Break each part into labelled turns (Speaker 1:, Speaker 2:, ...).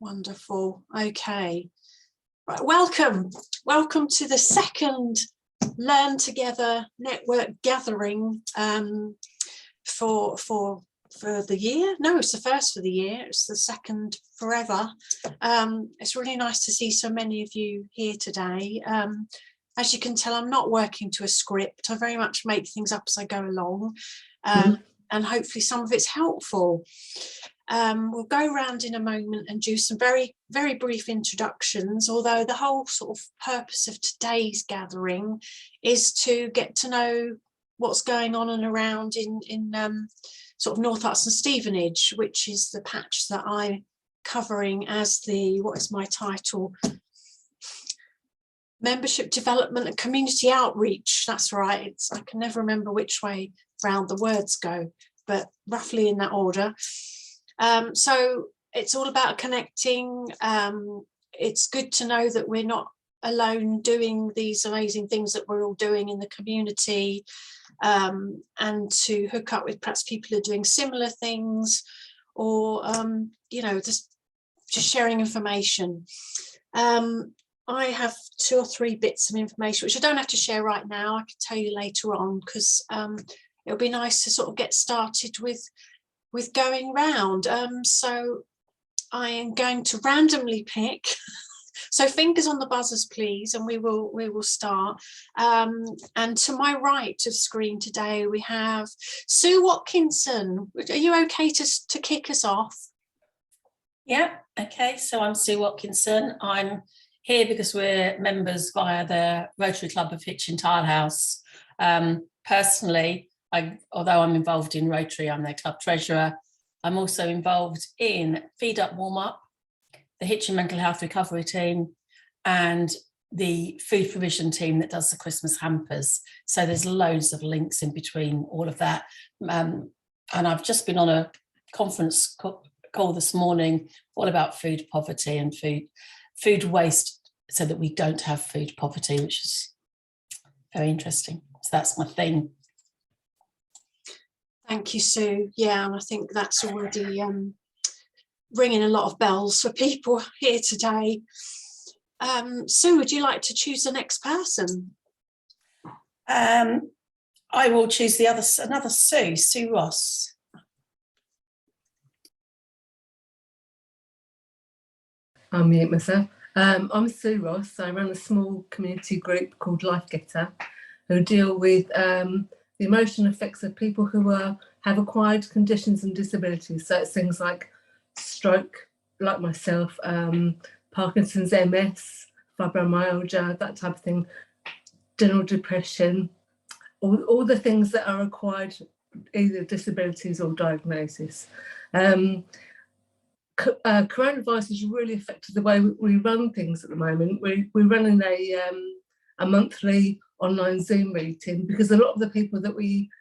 Speaker 1: Wonderful. Okay. Right, welcome to the second Learn Together network gathering for the year. No, it's the first for the year. It's the second forever. It's really nice to see so many of you here today. As you can tell, I'm not working to a script. I very much make things up as I go along, and hopefully some of it's helpful. We'll go around in a moment and do some very, very brief introductions, although the whole sort of purpose of today's gathering is to get to know what's going on and around in sort of North Herts and Stevenage, which is the patch that I'm covering as the, what is my title? Membership Development and Community Outreach. That's right. I can never remember which way round the words go, but roughly in that order. So it's all about connecting. It's good to know that we're not alone doing these amazing things that we're all doing in the community, and to hook up with perhaps people who are doing similar things, or you know, just sharing information. I have 2 or 3 bits of information which I don't have to share right now. I can tell you later on, because it'll be nice to sort of get started with going round. So I am going to randomly pick, so fingers on the buzzers please, and we will start. And to my right of screen today we have Sue Watkinson. Are you okay to kick us off?
Speaker 2: Yeah, okay, so I'm Sue Watkinson. I'm here because we're members via the Rotary Club of Hitchin Tilehouse. Personally, although I'm involved in Rotary, I'm their club treasurer. I'm also involved in FeedUpWarmUp, the Hitchin Mental Health Recovery team, and the food provision team that does the Christmas hampers. So there's loads of links in between all of that. And I've just been on a conference call this morning all about food poverty and food waste, so that we don't have food poverty, which is very interesting. So that's my thing.
Speaker 1: Thank you, Sue. Yeah, and I think that's already ringing a lot of bells for people here today. Sue, would you like to choose the next person?
Speaker 2: I will choose another Sue Ross.
Speaker 3: I'll mute myself. I'm Sue Ross. I run a small community group called LifeGeta, who deal with the emotional effects of people who have acquired conditions and disabilities. So it's things like stroke, like myself, Parkinson's, MS, fibromyalgia, that type of thing, general depression, all the things that are acquired, either disabilities or diagnosis. Coronavirus has really affected the way we run things at the moment. We're running a monthly online Zoom meeting because a lot of the people that we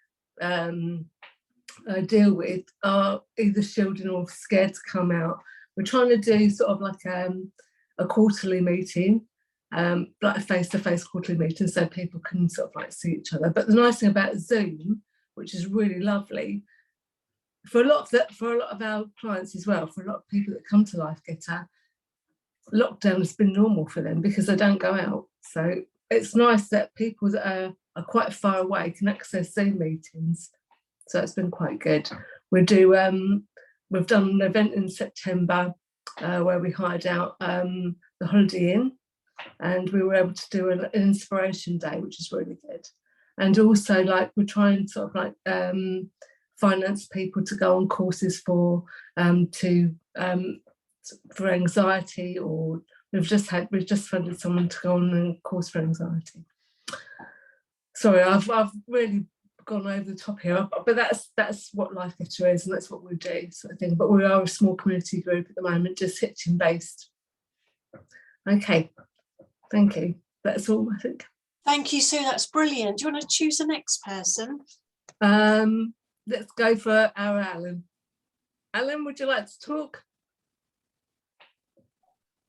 Speaker 3: deal with are either shielding or scared to come out. We're trying to do sort of like a quarterly meeting, like a face-to-face quarterly meeting, so people can sort of like see each other. But the nice thing about Zoom, which is really lovely, for a lot of our clients as well, for a lot of people that come to LifeGeta, lockdown has been normal for them because they don't go out. So it's nice that people that are quite far away can access Zoom meetings. So it's been quite good. We've done an event in September where we hired out the Holiday Inn, and we were able to do an inspiration day, which is really good. And also, like, we're trying to sort of like finance people to go on courses for anxiety, or we've just funded someone to go on a course for anxiety. Sorry, I've really gone over the top here, but that's what LifeGeta is, and that's what we do, sort of thing. But we are a small community group at the moment, just Hitchin based. Okay, thank you. That's all, I think.
Speaker 1: Thank you, Sue. That's brilliant. Do you want to choose the next person?
Speaker 3: Let's go for our Alan. Alan, would you like to talk?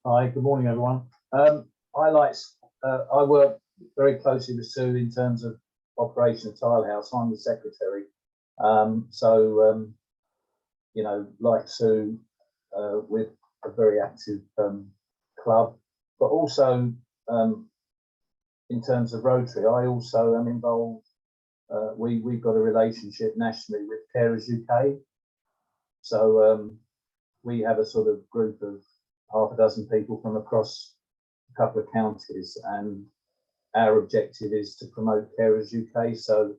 Speaker 4: Hi, good morning, everyone. I work very closely with Sue in terms of operation of Tilehouse. I'm the secretary. You know, like Sue, with a very active club, but also in terms of Rotary, I also am involved. We've got a relationship nationally with Carers UK. So we have a sort of group of half a dozen people from across a couple of counties, and our objective is to promote Carers UK. So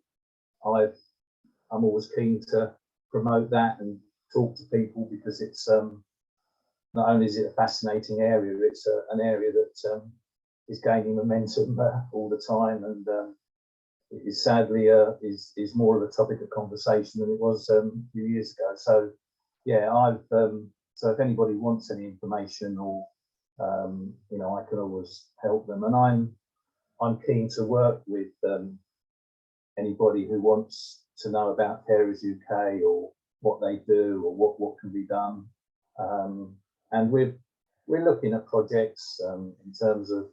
Speaker 4: I'm always keen to promote that and talk to people, because it's not only is it a fascinating area, it's an area that is gaining momentum all the time, and it is sadly is more of a topic of conversation than it was a few years ago. So yeah, so if anybody wants any information, or you know, I can always help them, and I'm keen to work with anybody who wants to know about Carers UK, or what they do, or what can be done. And we're looking at projects in terms of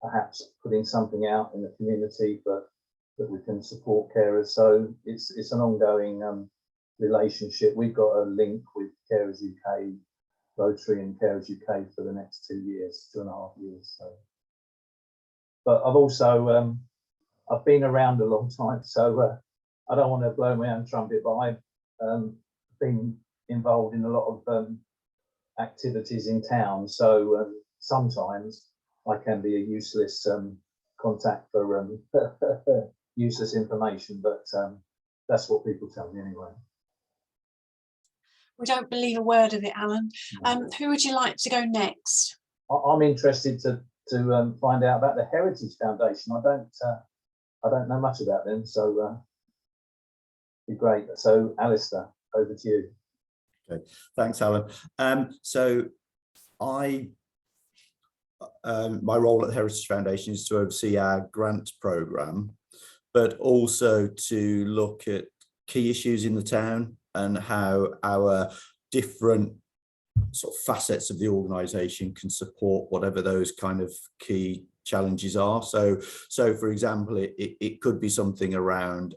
Speaker 4: perhaps putting something out in the community, but that we can support carers. So it's an ongoing relationship. We've got a link with Carers UK, Rotary and Carers UK for the next 2 years, 2.5 years. So, but I've also I've been around a long time, so I don't want to blow my own trumpet, but I've been involved in a lot of activities in town. So sometimes I can be a useless contact for useless information, but that's what people tell me anyway.
Speaker 1: We don't believe a word of it, Alan. Who would you like to go next?
Speaker 4: I'm interested to find out about the Heritage Foundation. I don't know much about them, so be great. So Alistair, over to you.
Speaker 5: Okay, thanks, Alan. So my role at the Heritage Foundation is to oversee our grant programme, but also to look at key issues in the town and how our different sort of facets of the organisation can support whatever those kind of key challenges are. So for example, it could be something around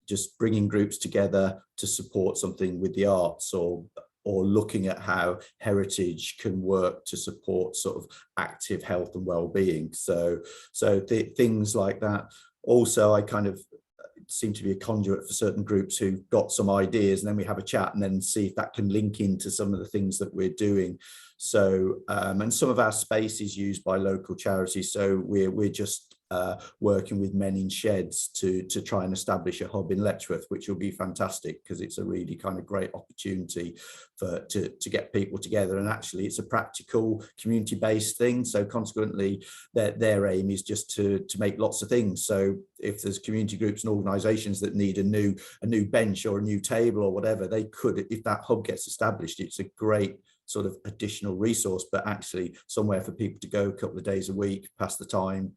Speaker 5: just bringing groups together to support something with the arts, or looking at how heritage can work to support sort of active health and well-being. So things like that. Also, I kind of seem to be a conduit for certain groups who've got some ideas, and then we have a chat and then see if that can link into some of the things that we're doing. So and some of our space is used by local charities, so we're just working with Men in Sheds to try and establish a hub in Letchworth, which will be fantastic, because it's a really kind of great opportunity to get people together, and actually it's a practical community-based thing. So consequently their aim is just to make lots of things. So if there's community groups and organisations that need a new bench or a new table or whatever, they could, if that hub gets established, it's a great sort of additional resource, but actually somewhere for people to go a couple of days a week, pass the time,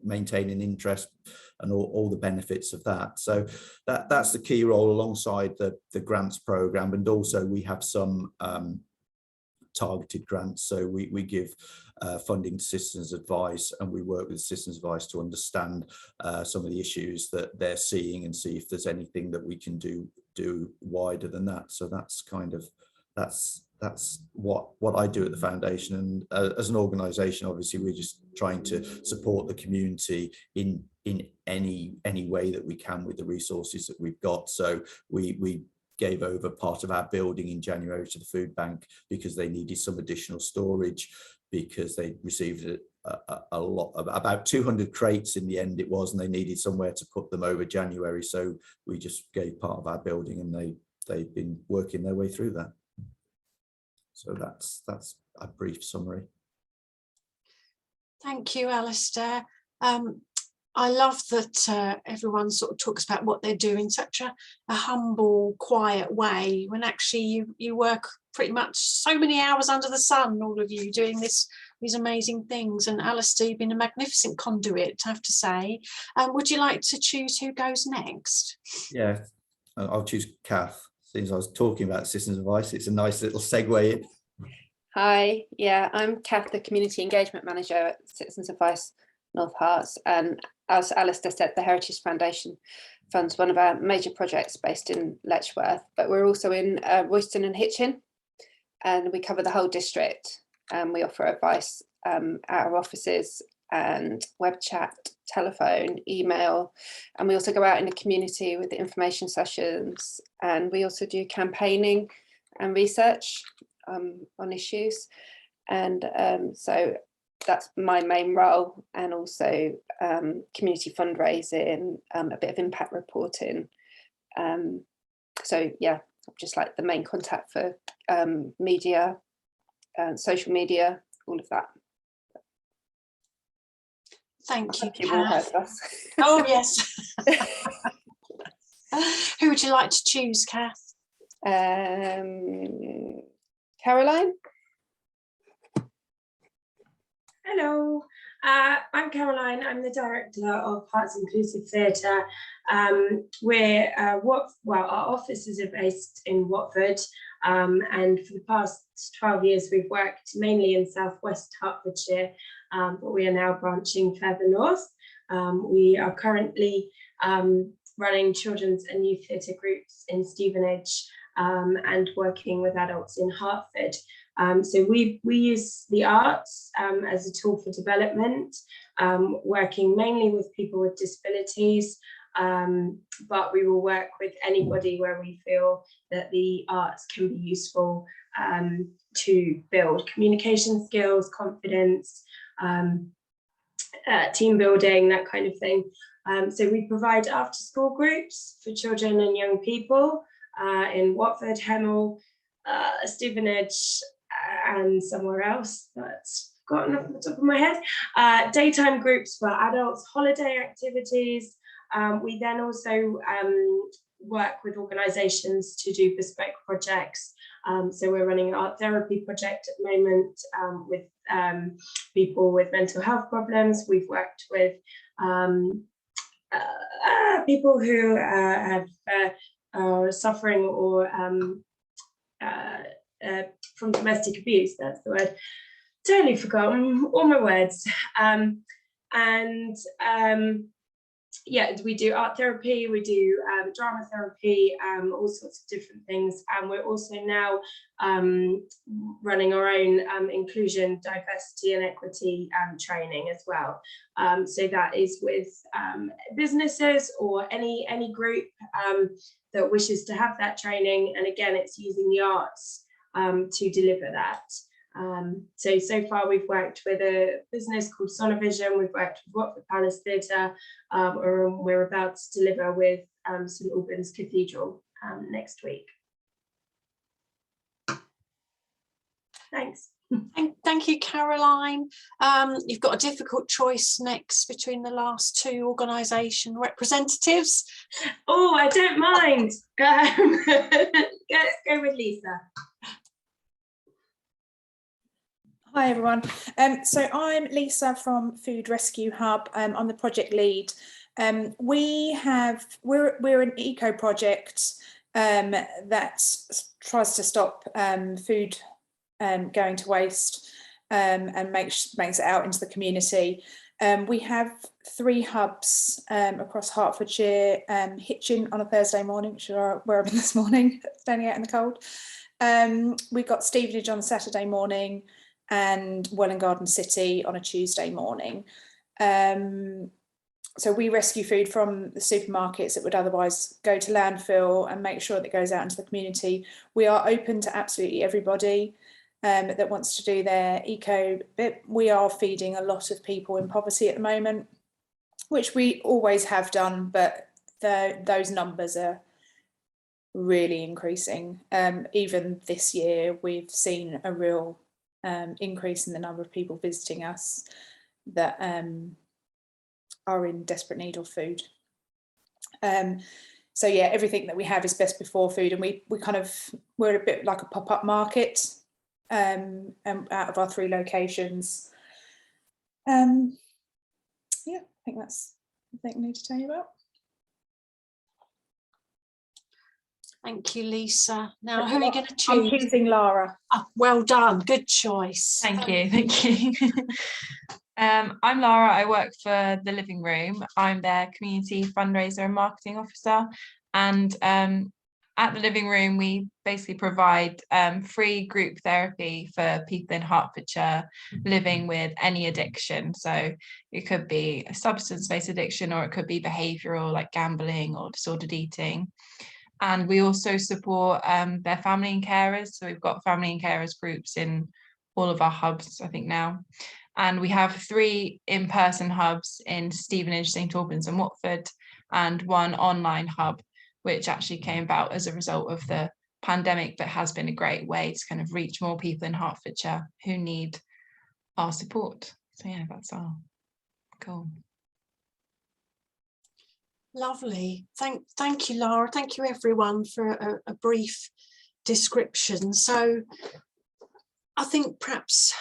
Speaker 5: maintaining interest and all the benefits of that. So that's the key role alongside the grants program. And also we have some targeted grants, so we give funding to citizens advice, and we work with citizens advice to understand some of the issues that they're seeing and see if there's anything that we can do wider than that. So that's kind of that's what I do at the foundation, and as an organisation, obviously we're just trying to support the community in any way that we can with the resources that we've got. So we gave over part of our building in January to the food bank because they needed some additional storage, because they received a lot, about 200 crates in the end it was, and they needed somewhere to put them over January. So we just gave part of our building, and they've been working their way through that. So that's a brief summary.
Speaker 1: Thank you, Alistair. I love that everyone sort of talks about what they're doing in such a humble, quiet way, when actually you work pretty much so many hours under the sun, all of you doing these amazing things. And Alistair, you've been a magnificent conduit, I have to say. Would you like to choose who goes next?
Speaker 5: Yeah, I'll choose Kath. Since I was talking about citizens advice, it's a nice little segue in.
Speaker 6: Hi, yeah, I'm Kath, the Community Engagement Manager at Citizens Advice North Herts, and as Alistair said, the Heritage Foundation funds one of our major projects based in Letchworth, but we're also in Royston and Hitchin, and we cover the whole district. We offer advice at our offices and web chat, telephone, email, and we also go out in the community with the information sessions, and we also do campaigning and research on issues. And so that's my main role, and also community fundraising, a bit of impact reporting. So yeah, just like the main contact for media, social media, all of that.
Speaker 1: Thank you,
Speaker 6: You've all heard
Speaker 1: Kath.
Speaker 6: us.
Speaker 1: Oh yes. Who would you like to choose, Kath?
Speaker 6: Caroline?
Speaker 7: Hello, I'm Caroline. I'm the director of Herts Inclusive Theatre. Our offices are based in Watford, and for the past 12 years we've worked mainly in southwest Hertfordshire, but we are now branching further north. We are currently running children's and youth theatre groups in Stevenage, and working with adults in Hertford. So we use the arts as a tool for development, working mainly with people with disabilities, but we will work with anybody where we feel that the arts can be useful to build communication skills, confidence, team building, that kind of thing. So we provide after school groups for children and young people in Watford, Hemel, Stevenage, and somewhere else that's forgotten off the top of my head. Daytime groups for adults, holiday activities. We then also work with organisations to do bespoke projects. So we're running an art therapy project at the moment with people with mental health problems. We've worked with people who are suffering or from domestic abuse, that's the word. Totally forgotten all my words. Yeah, we do art therapy, we do drama therapy, all sorts of different things. And we're also now running our own inclusion, diversity and equity training as well. So that is with businesses or any group that wishes to have that training. And again, it's using the arts to deliver that. So far we've worked with a business called Sonovision, we've worked with Watford Palace Theatre, or we're about to deliver with St Albans Cathedral next week. Thanks.
Speaker 1: Thank you, Caroline. You've got a difficult choice next between the last two organisation representatives.
Speaker 7: Oh, I don't mind. Let's go with Lisa.
Speaker 8: Hi everyone, so I'm Lisa from Food Rescue Hub. I'm the project lead. We're an eco project that tries to stop food going to waste and makes it out into the community. We have 3 hubs across Hertfordshire, Hitchin on a Thursday morning, which is where I've been this morning, standing out in the cold. We've got Stevenage on a Saturday morning, and Welwyn Garden City on a Tuesday morning. So we rescue food from the supermarkets that would otherwise go to landfill and make sure that it goes out into the community. We are open to absolutely everybody that wants to do their eco bit. We are feeding a lot of people in poverty at the moment, which we always have done, but those numbers are really increasing. Even this year, we've seen a real increase in the number of people visiting us that are in desperate need of food. So yeah, everything that we have is best before food, and we're a bit like a pop-up market out of our 3 locations. Yeah, I think that's the thing I need to tell you about.
Speaker 1: Thank you, Lisa. Now, who are you going to choose?
Speaker 8: I'm choosing Lara.
Speaker 1: Oh, well done, good choice.
Speaker 9: Thank you. I'm Lara. I work for the Living Room. I'm their community fundraiser and marketing officer, and at the Living Room, we basically provide free group therapy for people in Hertfordshire living with any addiction. So it could be a substance-based addiction, or it could be behavioural, like gambling or disordered eating. And we also support their family and carers. So we've got family and carers groups in all of our hubs, I think now. And we have 3 in-person hubs in Stevenage, St Albans and Watford, and 1 online hub, which actually came about as a result of the pandemic, but has been a great way to kind of reach more people in Hertfordshire who need our support. So yeah, that's our goal.
Speaker 1: Lovely. Thank you, Lara. Thank you, everyone, for a brief description. So I think perhaps,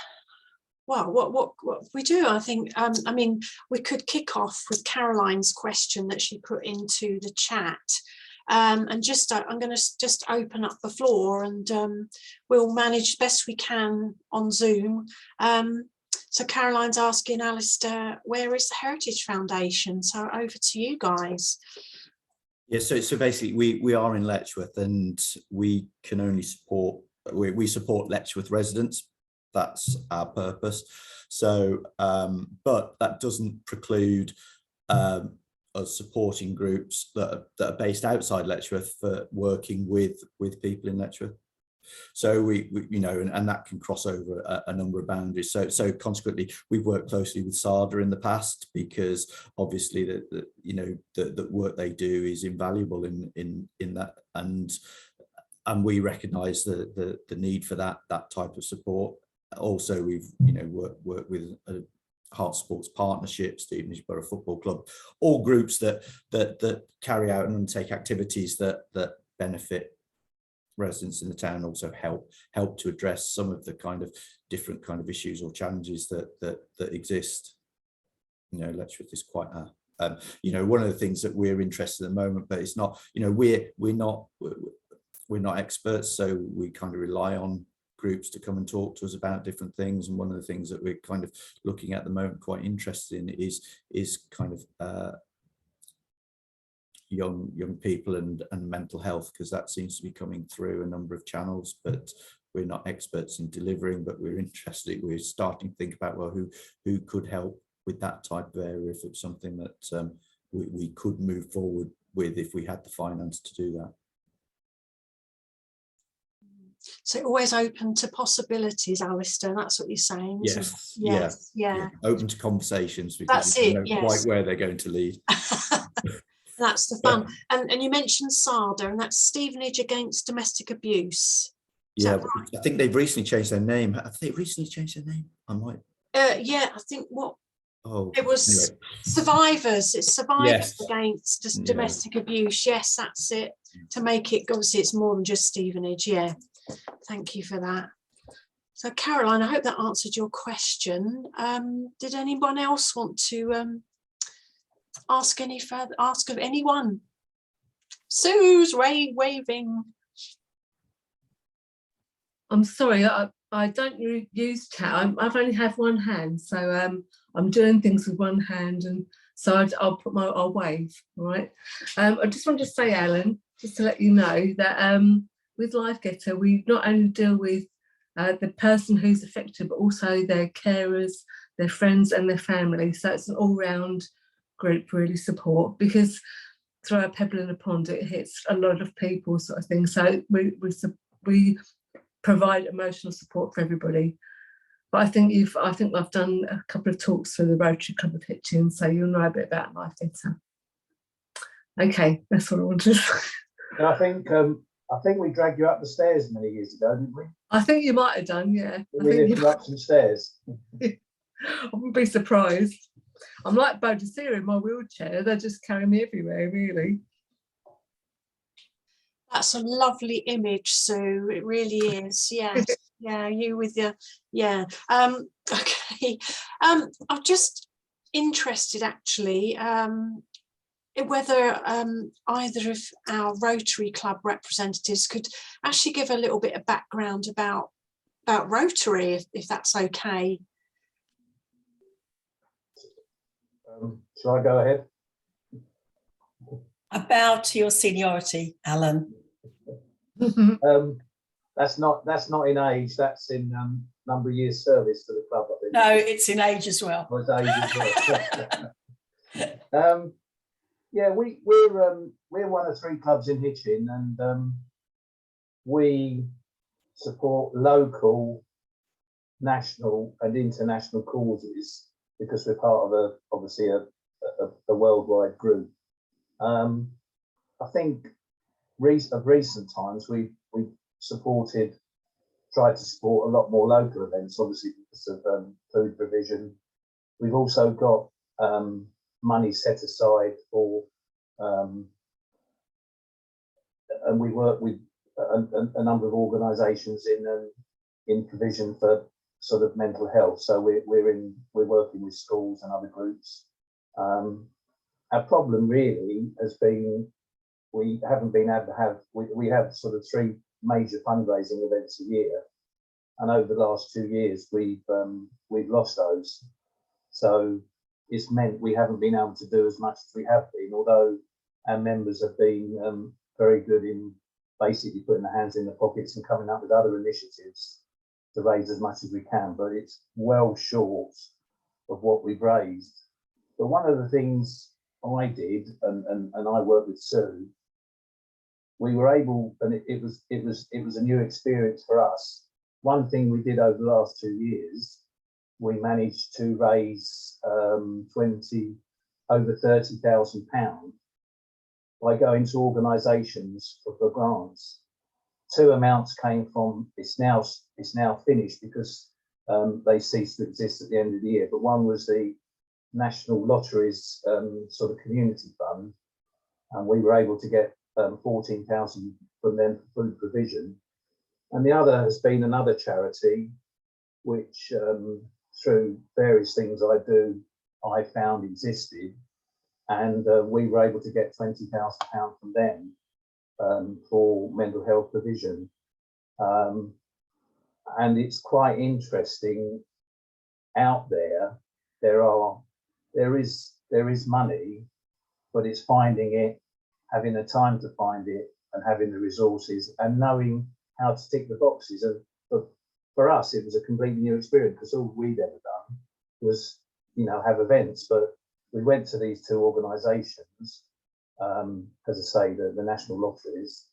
Speaker 1: well, what we do, I think, I mean, we could kick off with Caroline's question that she put into the chat. And just I'm going to just open up the floor, and we'll manage best we can on Zoom. So Caroline's asking Alistair, where is the Heritage Foundation? So over to you guys.
Speaker 5: Yeah, so basically we are in Letchworth, and we can only support, we support Letchworth residents. That's our purpose. So, but that doesn't preclude us supporting groups that are based outside Letchworth for working with people in Letchworth. So we you know, and that can cross over a number of boundaries. So consequently, we've worked closely with SADA in the past, because obviously the work they do is invaluable in that, and we recognise the need for that type of support. Also, we've worked with Heart Sports Partnership, Stevenage Borough Football Club, all groups that carry out and undertake activities that benefit residents in the town, also help to address some of the kind of different kind of issues or challenges that exist. Letchworth is quite a one of the things that we're interested in at the moment, but it's not, we're not experts, so we kind of rely on groups to come and talk to us about different things. And one of the things that we're kind of looking at the moment, quite interested in, is kind of young people and mental health, because that seems to be coming through a number of channels, but we're not experts in delivering, but we're interested. We're starting to think about, well, who could help with that type of area, if it's something that we could move forward with if we had the finance to do that.
Speaker 1: So always open to possibilities, Alistair, that's what you're saying, isn't it?
Speaker 5: Yes,
Speaker 1: yeah.
Speaker 5: Open to conversations, because
Speaker 1: that's
Speaker 5: we
Speaker 1: it,
Speaker 5: don't know quite where they're going to lead.
Speaker 1: That's the fun. And you mentioned SADA, and that's Stevenage Against Domestic Abuse. Is that right?
Speaker 5: I think they've recently changed their name. Have they recently changed their name? I might.
Speaker 1: Yeah, I think it was anyway. Survivors. It's Survivors Against Domestic Abuse. Yes, that's it. To make it, obviously, it's more than just Stevenage. Yeah, thank you for that. So, Caroline, I hope that answered your question. Did anyone else want to ask of anyone? Sue's waving.
Speaker 3: I'm sorry, I don't use chat. I've only have one hand, so I'm doing things with one hand, and so I'll wave. All right. I just want to say, Alan, just to let you know that with LifeGeta, we not only deal with the person who's affected, but also their carers, their friends, and their family. So it's an all-round group really support, because throw a pebble in a pond, it hits a lot of people, sort of thing. So we provide emotional support for everybody. But I think I've done a couple of talks for the Rotary Club of Hitchin, so you'll know a bit about LifeGeta. Okay, that's what I wanted to say.
Speaker 4: I think we dragged you up the stairs many years ago, didn't we?
Speaker 3: I think you might have done, yeah.
Speaker 4: We lifted you up some stairs.
Speaker 3: I wouldn't be surprised. I'm like Bodicea in my wheelchair. They just carry me everywhere, really.
Speaker 1: That's a lovely image, Sue. It really is. Yes. Yeah, you with your, yeah. Okay. I'm just interested, actually, whether either of our Rotary Club representatives could actually give a little bit of background about Rotary, if that's okay.
Speaker 4: Shall I go ahead?
Speaker 2: I bow to your seniority, Alan.
Speaker 4: That's not in age. That's in number of years service to the club. I think.
Speaker 2: No, it's in age as well.
Speaker 4: It's age as well. Yeah, we're one of 3 clubs in Hitchin, and we support local, national, and international causes because we're part of obviously a worldwide group. I think of recent times we tried to support a lot more local events, obviously because of food provision. We've also got money set aside for, and we work with a number of organisations in provision for sort of mental health. So we're working with schools and other groups. Our problem really has been we haven't been able to have. We have sort of 3 major fundraising events a year, and over the last 2 years we've lost those. So it's meant we haven't been able to do as much as we have been, although our members have been very good in basically putting their hands in their pockets and coming up with other initiatives to raise as much as we can, but it's well short of what we've raised. But one of the things I did, and I worked with Sue, we were able, and it was a new experience for us. One thing we did over the last 2 years, we managed to raise over £30,000 by going to organisations for grants. 2 amounts came from, it's now finished because they ceased to exist at the end of the year, but one was the National Lotteries sort of community fund, and we were able to get 14,000 from them for food provision. And the other has been another charity, which through various things I found existed, and we were able to get £20,000 from them for mental health provision. And it's quite interesting out there. There is money, but it's finding it, having the time to find it, and having the resources, and knowing how to tick the boxes. And for us, it was a completely new experience because all we'd ever done was, have events. But we went to these 2 organisations, as I say, the National Lotteries,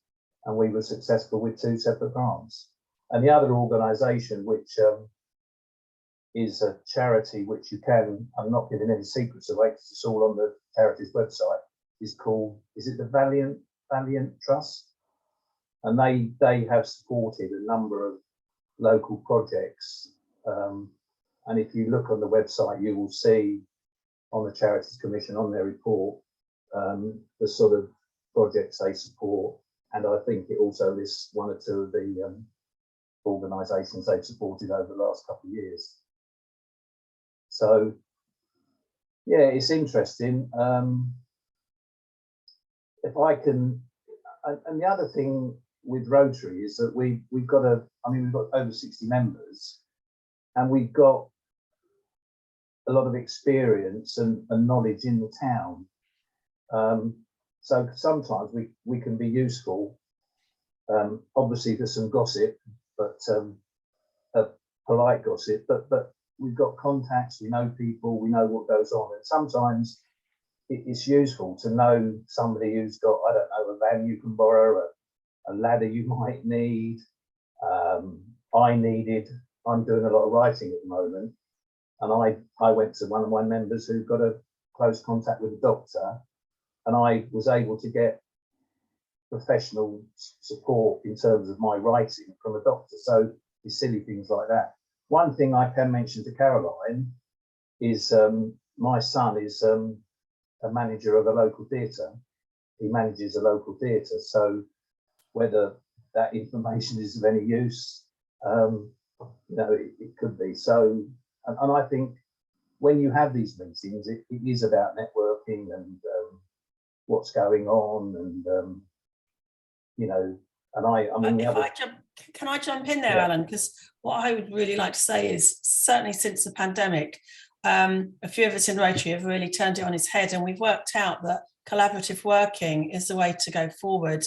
Speaker 4: and we were successful with 2 separate grants. And the other organisation, which is a charity which you can, I'm not giving any secrets away because it's all on the charity's website, is called, is it the Valiant Trust? And they have supported a number of local projects. And if you look on the website, you will see on the Charities Commission, on their report, the sort of projects they support. And I think it also lists 1 or 2 of the organisations they've supported over the last couple of years. So, yeah, it's interesting. If I can, and the other thing with Rotary is that we've got over 60 members, and we've got a lot of experience and knowledge in the town. So sometimes we can be useful, obviously for some gossip, but polite gossip, but we've got contacts, we know people, we know what goes on, and sometimes it's useful to know somebody who's got, I don't know, a van you can borrow, a ladder you might need. I'm doing a lot of writing at the moment, and I went to one of my members who got a close contact with a doctor, and I was able to get professional support in terms of my writing from a doctor. So it's silly things like that. One thing I can mention to Caroline is my son is a manager of a local theatre. He manages a local theatre. So whether that information is of any use, it could be. So, and I think when you have these meetings, it is about networking and what's going on, and
Speaker 2: Can I jump in there, Alan? Because what I would really like to say is, certainly since the pandemic, a few of us in Rotary have really turned it on its head, and we've worked out that collaborative working is the way to go forward.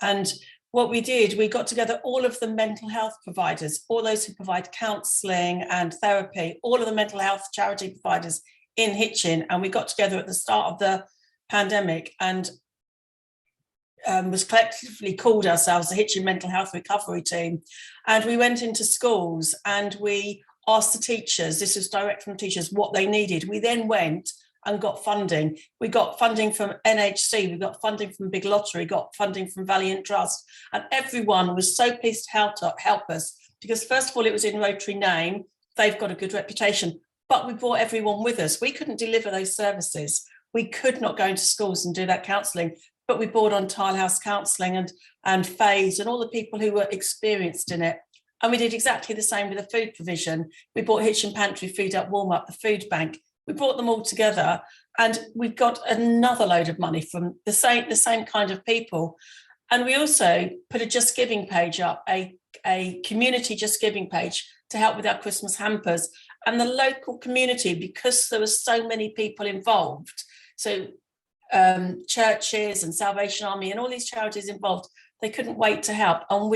Speaker 2: And what we did, we got together all of the mental health providers, all those who provide counselling and therapy, all of the mental health charity providers in Hitchin, and we got together at the start of the pandemic and was collectively called ourselves the Hitchin Mental Health Recovery Team. And we went into schools and we asked the teachers, this was direct from teachers, what they needed. We then went and got funding. We got funding from NHC, we got funding from Big Lottery, got funding from Valiant Trust, and everyone was so pleased to help us, because first of all, it was in Rotary name, they've got a good reputation, but we brought everyone with us. We couldn't deliver those services. We could not go into schools and do that counselling, but we brought on Tilehouse Counselling and Phase and all the people who were experienced in it. And we did exactly the same with the food provision. We brought Hitchin Pantry, FeedUpWarmUp, the food bank. We brought them all together, and we got another load of money from the same kind of people. And we also put a Just Giving page up, a community Just Giving page to help with our Christmas hampers. And the local community, because there were so many people involved, so churches and Salvation Army and all these charities involved, they couldn't wait to help. And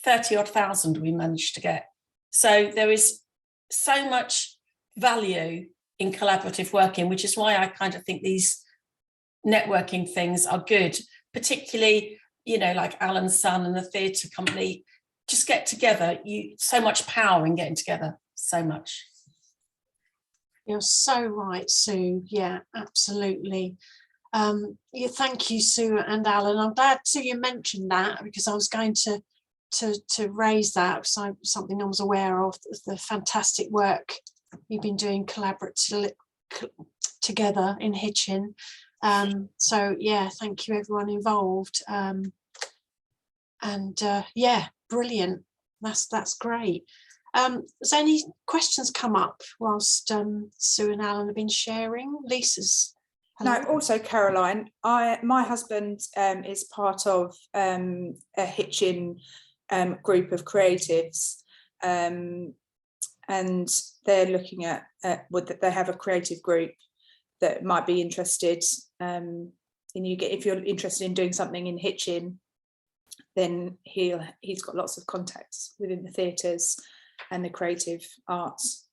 Speaker 2: 30-odd thousand we managed to get. So there is so much value in collaborative working, which is why I kind of think these networking things are good, particularly, you know, like Alan's son and the theatre company, just get together. So much power in getting together, so much.
Speaker 1: You're so right, Sue. Yeah, absolutely. Yeah, thank you, Sue and Alan. I'm glad, Sue, you mentioned that, because I was going to raise that, so something I was aware of, the fantastic work you've been doing collaboratively together in Hitchin. So yeah, thank you everyone involved. Yeah, brilliant. That's great. Has any questions come up whilst Sue and Alan have been sharing? Lisa's. Hello.
Speaker 8: No, also Caroline, my husband is part of a Hitchin group of creatives, and they're looking at they have a creative group that might be interested if you're interested in doing something in Hitchin, then he's got lots of contacts within the theatres and the creative arts.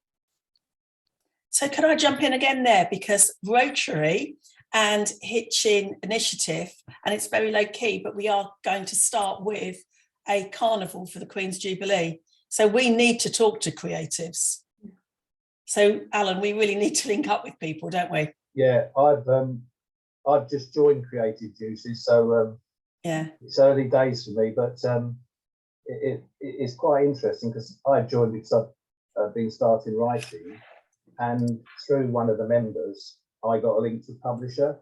Speaker 2: So can I jump in again there, because Rotary and Hitchin Initiative, and it's very low key, but we are going to start with a carnival for the Queen's Jubilee. So we need to talk to creatives. So Alan, we really need to link up with people, don't we?
Speaker 4: Yeah, I've just joined Creative Juices, so
Speaker 2: yeah,
Speaker 4: it's early days for me, but it's quite interesting, because I joined because I've been starting writing, and through one of the members, I got a link to a publisher,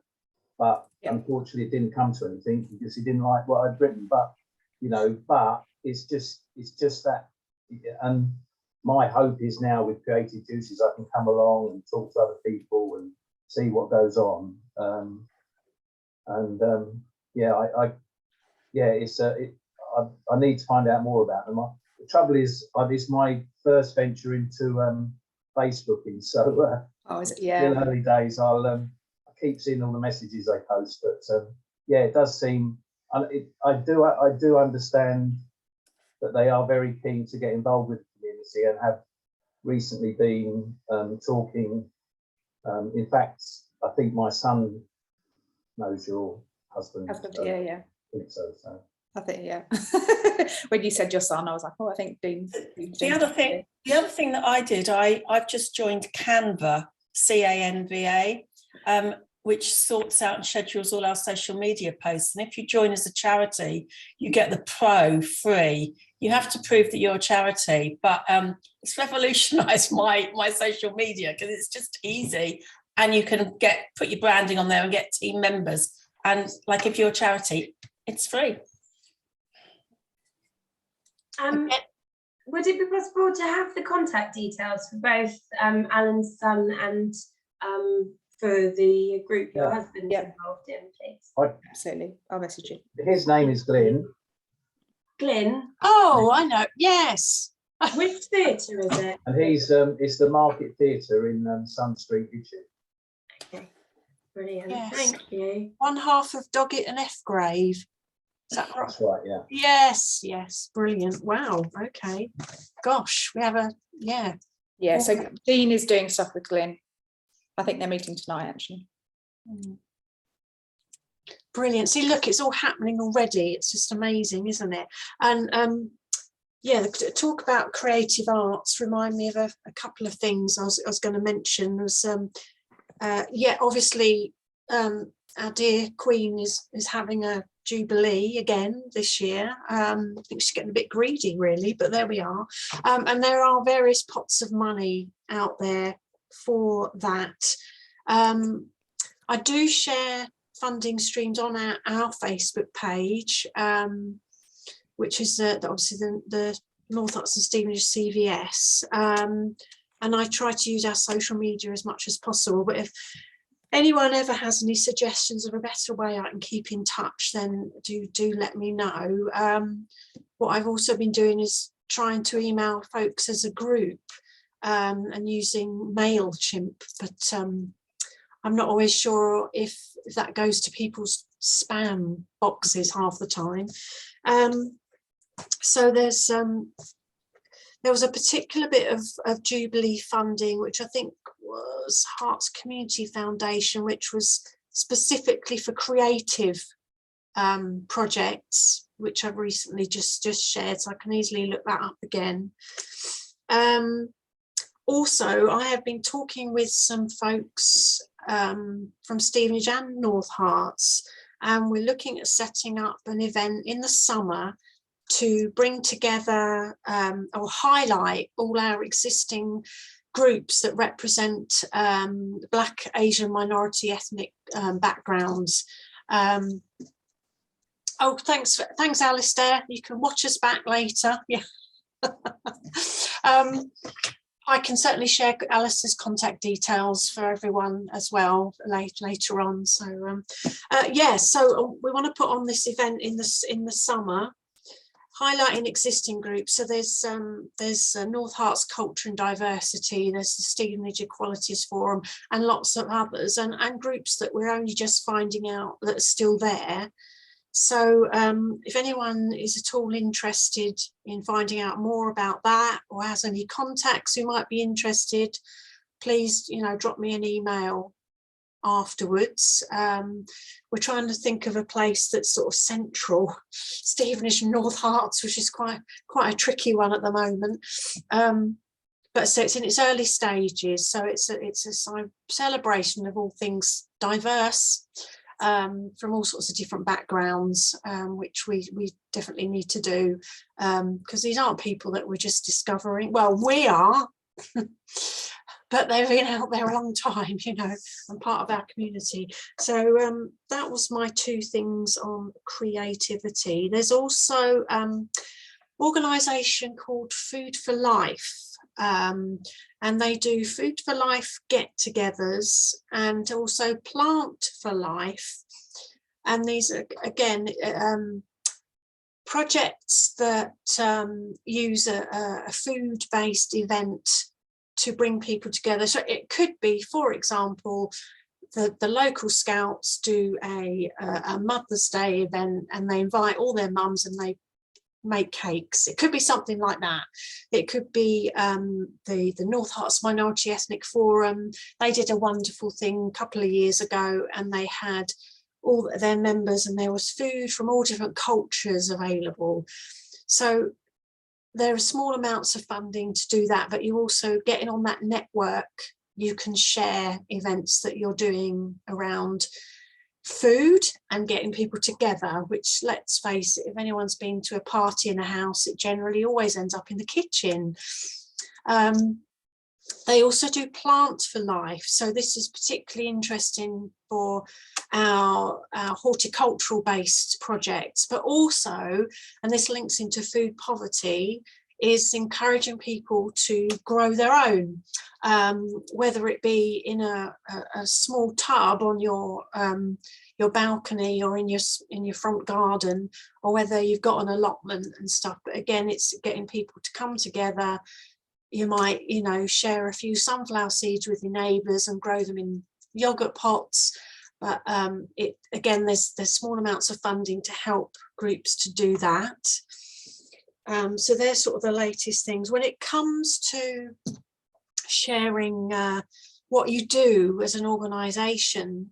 Speaker 4: but unfortunately it didn't come to anything because he didn't like what I'd written. But but it's just that, and my hope is now with Creative Juices I can come along and talk to other people and see what goes on. I need to find out more about them. The trouble is, it's my first venture into Facebooking, so
Speaker 8: is it?
Speaker 4: Yeah. Still early days. I keep seeing all the messages they post, but yeah, it does seem. I do understand that they are very keen to get involved with the community, and have recently been talking. In fact, I think my son knows your husband.
Speaker 8: Yeah.
Speaker 4: I think so.
Speaker 8: I think, yeah. When you said your son, I was like, oh, I think Dean's.
Speaker 2: The other thing that I did, I've just joined Canva, CANVA, which sorts out and schedules all our social media posts. And if you join as a charity, you get the Pro free. You have to prove that you're a charity, but it's revolutionised my social media, because it's just easy, and you can put your branding on there and get team members. And like, if you're a charity, it's free.
Speaker 7: Would it be possible to have the contact details for both Alan's son and for the group your husband's involved in, please?
Speaker 8: Absolutely, I'll message you.
Speaker 4: His name is Glyn.
Speaker 7: Glyn?
Speaker 1: Oh, I know, yes.
Speaker 7: Which theatre is it?
Speaker 4: And he's it's the Market Theatre in Sun Street, Hitchin.
Speaker 7: Okay, brilliant.
Speaker 1: Yes.
Speaker 7: Thank you.
Speaker 1: One half of Doggett and F Grave. Is that right?
Speaker 4: That's right, yeah.
Speaker 1: Yes, yes, brilliant. Wow, okay. Gosh, we have a, yeah.
Speaker 8: Yeah, so Dean is doing stuff with Glyn. I think they're meeting tonight, actually.
Speaker 1: Brilliant. See, look, it's all happening already. It's just amazing, isn't it? And yeah, talk about creative arts remind me of a couple of things I was going to mention. Was yeah, obviously our dear Queen is having a Jubilee again this year. I think she's getting a bit greedy, really, but there we are. And there are various pots of money out there for that. I do share funding streams on our Facebook page, which is obviously the North Herts and Stevenage CVS, and I try to use our social media as much as possible. But if anyone ever has any suggestions of a better way I can keep in touch, then do let me know. What I've also been doing is trying to email folks as a group and using MailChimp, but I'm not always sure if that goes to people's spam boxes half the time. So there was a particular bit of Jubilee funding, which I think was Herts Community Foundation, which was specifically for creative projects, which I've recently just shared, so I can easily look that up again. Also, I have been talking with some folks from Stevenage and North Herts, and we're looking at setting up an event in the summer to bring together or highlight all our existing groups that represent Black, Asian, minority ethnic backgrounds. Oh, thanks Alistair. You can watch us back later. Yeah. I can certainly share Alistair's contact details for everyone as well later on. So yeah, so we want to put on this event in the summer, highlighting existing groups. So there's North Herts Culture and Diversity, there's the Stevenage Equalities Forum, and lots of others, and groups that we're only just finding out that are still there. So if anyone is at all interested in finding out more about that, or has any contacts who might be interested, please, drop me an email afterwards. We're trying to think of a place that's sort of central, Stevenage and North Herts, which is quite a tricky one at the moment. But so it's in its early stages. So it's a celebration of all things diverse, from all sorts of different backgrounds, which we definitely need to do, because these aren't people that we're just discovering. Well, we are, but they've been out there a long time, and part of our community. So that was my two things on creativity. There's also an organisation called Food for Life, and they do Food for Life get-togethers and also Plant for Life. And these are, again, projects that use a food-based event to bring people together. So it could be, for example, the local scouts do a Mother's Day event, and they invite all their mums and they make cakes. It could be something like that. It could be the North Herts Minority Ethnic Forum. They did a wonderful thing a couple of years ago, and they had all their members, and there was food from all different cultures available. So there are small amounts of funding to do that, but you also getting on that network, you can share events that you're doing around food and getting people together, which, let's face it, if anyone's been to a party in a house, it generally always ends up in the kitchen. They also do Plant for Life, so this is particularly interesting for our horticultural based projects, but also, and this links into food poverty, is encouraging people to grow their own, whether it be in a small tub on your balcony or in your front garden, or whether you've got an allotment and stuff. But again, it's getting people to come together. You might, share a few sunflower seeds with your neighbours and grow them in yogurt pots. but again, there's small amounts of funding to help groups to do that. So they're sort of the latest things. When it comes to sharing what you do as an organisation,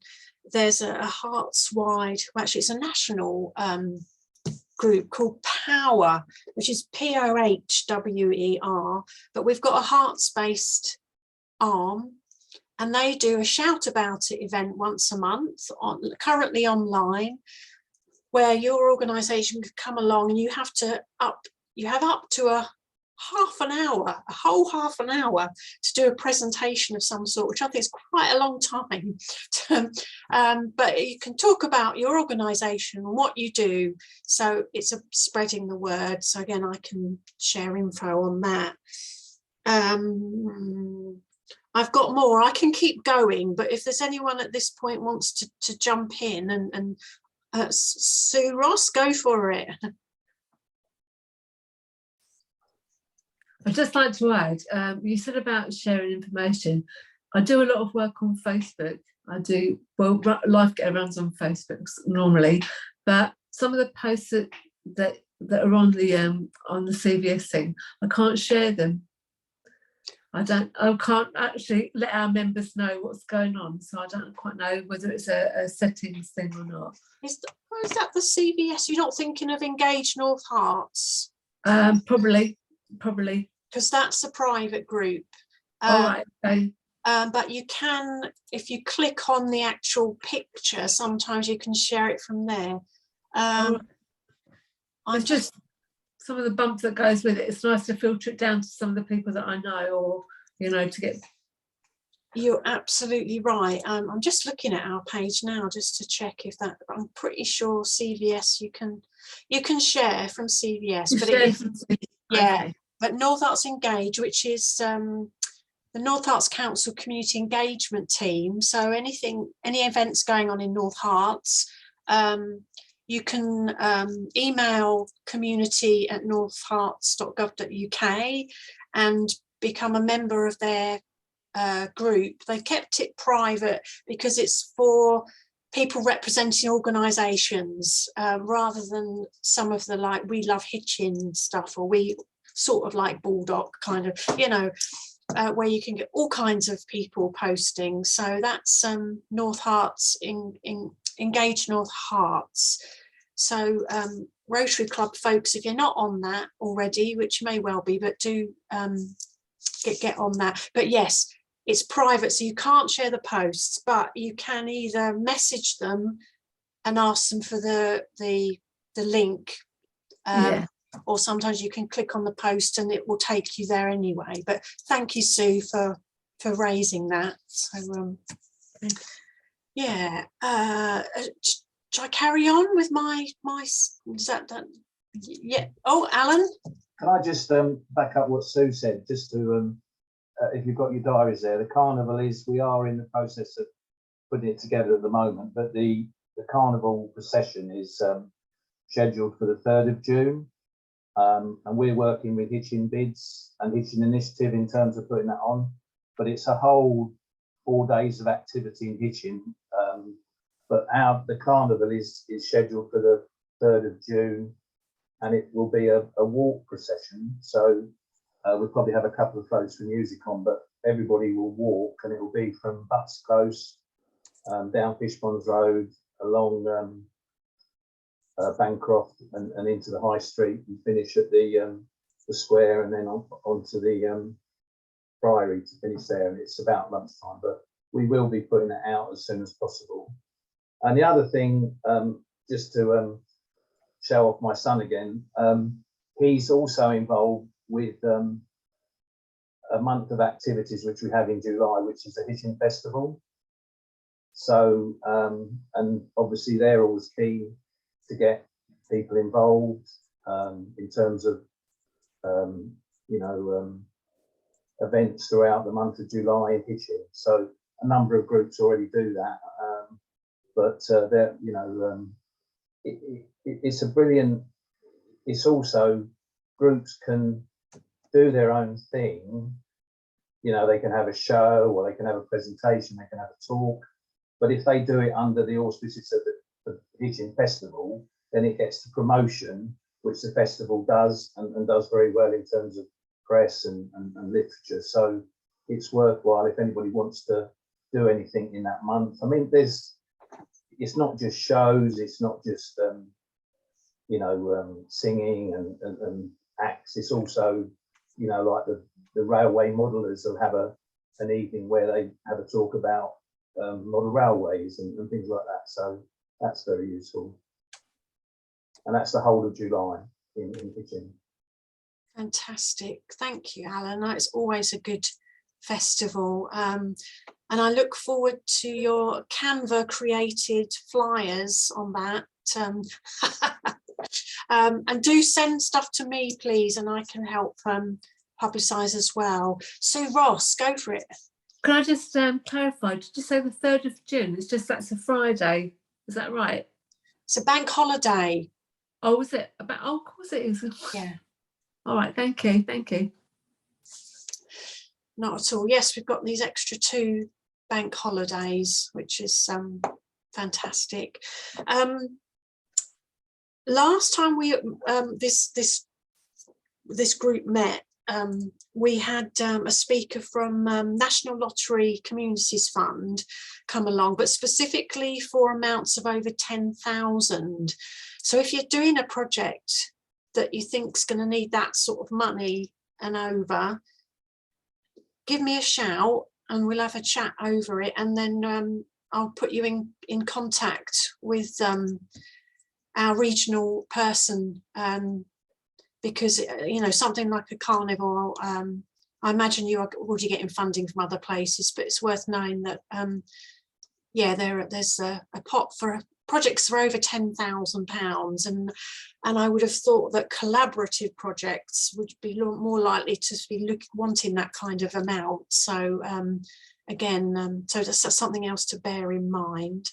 Speaker 1: there's a Herts-wide, well, actually it's a national group called Power, which is POHWER, but we've got a Herts-based arm, and they do a Shout About It event once a month, currently online, where your organisation could come along and you have up to a whole half an hour to do a presentation of some sort, which I think is quite a long time. But you can talk about your organisation and what you do. So it's spreading the word. So again, I can share info on that. I've got more. I can keep going, but if there's anyone at this point wants to jump in and Sue Ross, go for it.
Speaker 3: I'd just like to add, you said about sharing information. I do a lot of work on Facebook. I do, well, LifeGeta runs on Facebook normally, but some of the posts that are on the CVS thing, I can't share them. I can't actually let our members know what's going on, so I don't quite know whether it's a settings thing or not.
Speaker 1: Is that the CVS? You're not thinking of Engage North Herts?
Speaker 3: Probably.
Speaker 1: Because that's a private group.
Speaker 3: All right, okay.
Speaker 1: But you can, if you click on the actual picture, sometimes you can share it from there.
Speaker 3: It's just some of the bump that goes with it. It's nice to filter it down to some of the people that I know, or, you know, to get.
Speaker 1: You're absolutely right. I'm just looking at our page now just to check if that, I'm pretty sure CVS you can share from CVS, but it is, yeah. Okay. But North Herts Engage, which is the North Herts Council Community Engagement Team. So any events going on in North Herts, you can email community@northherts.gov.uk and become a member of their group. They've kept it private because it's for people representing organisations rather than some of the like We Love Hitchin stuff, or we sort of like Bulldog kind of, you know, where you can get all kinds of people posting. So that's North Herts, Engage North Herts. So Rotary Club folks, if you're not on that already, which you may well be, but do get on that. But yes, it's private, so you can't share the posts, but you can either message them and ask them for the link.
Speaker 3: Yeah.
Speaker 1: Or sometimes you can click on the post and it will take you there anyway. But thank you, Sue, for raising that. So yeah, should I carry on with my is that yeah? Oh, Alan,
Speaker 4: can I just back up what Sue said, just to if you've got your diaries there, the carnival we are in the process of putting it together at the moment, but the carnival procession is scheduled for the 3rd of June. And we're working with Hitchin Bids and Hitchin Initiative in terms of putting that on, but it's a whole 4 days of activity in Hitchin. But the carnival is scheduled for the 3rd of June, and it will be a walk procession. So we'll probably have a couple of floats for music on, but everybody will walk, and it will be from Butts Close, down Fishponds Road, along Bancroft and into the High Street, and finish at the square, and then onto the Priory to finish there. And it's about lunchtime, but we will be putting it out as soon as possible. And the other thing, just to show off my son again, he's also involved with a month of activities which we have in July, which is the Hitchin Festival. So, and obviously they're always keen to get people involved in terms of, you know, events throughout the month of July in Hitchin. So a number of groups already do that, but they're, you know, it's a brilliant. It's also, groups can do their own thing. You know, they can have a show, or they can have a presentation, they can have a talk, But if they do it under the auspices of the Hitchin Festival, then it gets the promotion, which the festival does and does very well in terms of press and literature. So it's worthwhile if anybody wants to do anything in that month. I mean, it's not just shows, it's not just singing and acts. It's also, like the railway modelers will have an evening where they have a talk about model railways and things like that. So that's very useful. And that's the whole of July in Hitchin.
Speaker 1: Fantastic. Thank you, Alan. It's always a good festival. And I look forward to your Canva created flyers on that. And do send stuff to me, please, and I can help publicise as well. Sue Ross, go for it.
Speaker 3: Can I just clarify? Did you say the 3rd of June? It's just that's a Friday. Is that right?
Speaker 1: It's a bank holiday.
Speaker 3: Oh, is it? Oh, of course it is.
Speaker 1: Yeah.
Speaker 3: All right. Thank you. Thank you.
Speaker 1: Not at all. Yes, we've got these extra 2 bank holidays, which is fantastic. Last time we this group met, we had a speaker from National Lottery Communities Fund come along, but specifically for amounts of over 10,000. So if you're doing a project that you think is going to need that sort of money and over, give me a shout and we'll have a chat over it, and then I'll put you in contact with our regional person, because something like a carnival, I imagine you are already getting funding from other places, but it's worth knowing that there's a pot for projects for over £10,000, and I would have thought that collaborative projects would be more likely to be wanting that kind of amount. So so that's something else to bear in mind.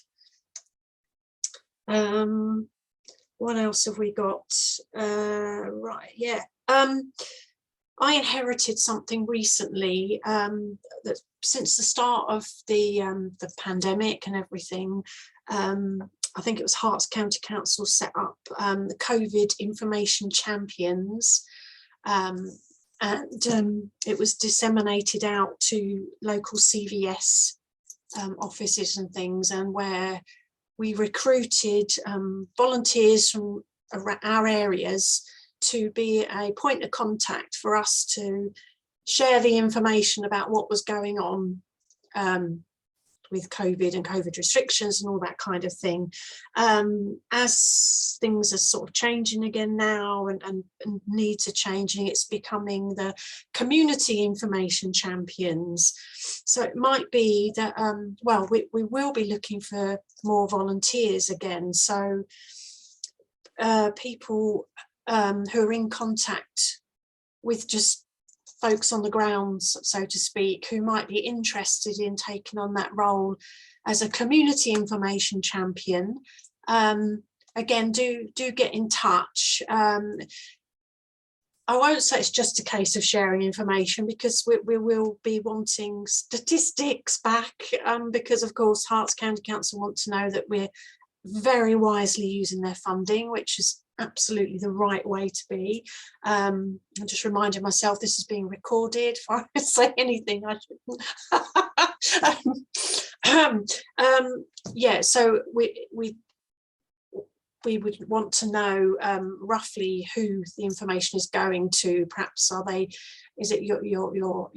Speaker 1: What else have we got? I inherited something recently that since the start of the pandemic and everything, I think it was Herts County Council set up the COVID Information Champions, and it was disseminated out to local CVS offices and things, and where we recruited volunteers from our areas to be a point of contact for us to share the information about what was going on with COVID and COVID restrictions and all that kind of thing. As things are sort of changing again now and needs are changing, it's becoming the community information champions. So it might be that, we will be looking for more volunteers again. So people who are in contact with just folks on the ground, so to speak, who might be interested in taking on that role as a community information champion, again, do get in touch. I won't say it's just a case of sharing information, because we will be wanting statistics back, because of course Herts County Council want to know that we're very wisely using their funding, which is absolutely the right way to be. I'm just reminding myself this is being recorded. If I say anything, I shouldn't. So we would want to know roughly who the information is going to. Perhaps is it your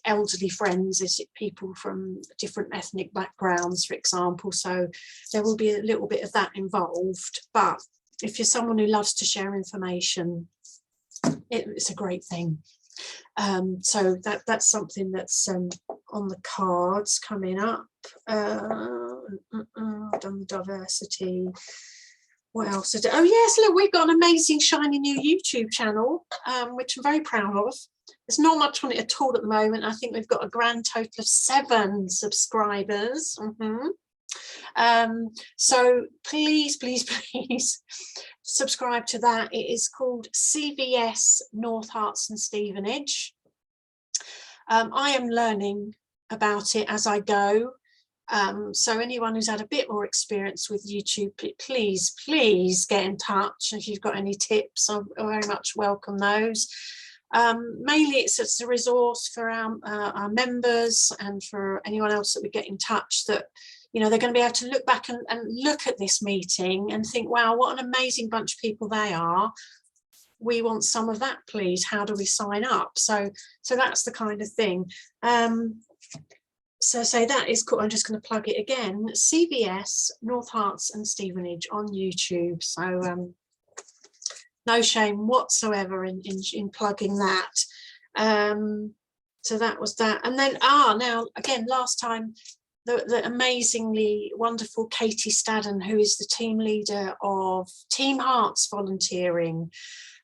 Speaker 1: elderly friends? Is it people from different ethnic backgrounds, for example? So there will be a little bit of that involved. But if you're someone who loves to share information, it's a great thing. So that's something that's on the cards coming up. I've done the diversity. What else? Oh yes, look, we've got an amazing shiny new YouTube channel, which I'm very proud of. There's not much on it at all at the moment. I think we've got a grand total of 7 subscribers. So please subscribe to that. It is called CVS North Herts and Stevenage. I am learning about it as I go. So anyone who's had a bit more experience with YouTube, please get in touch. If you've got any tips, I very much welcome those. Mainly it's a resource for our members and for anyone else that we get in touch, that they're going to be able to look back and look at this meeting and think, wow, what an amazing bunch of people they are. We want some of that, please. How do we sign up? So that's the kind of thing. So that is cool. I'm just going to plug it again. CVS, North Herts and Stevenage on YouTube. So no shame whatsoever in plugging that. So that was that. And then now again, last time, the amazingly wonderful Katie Stadden, who is the team leader of Team Hearts volunteering.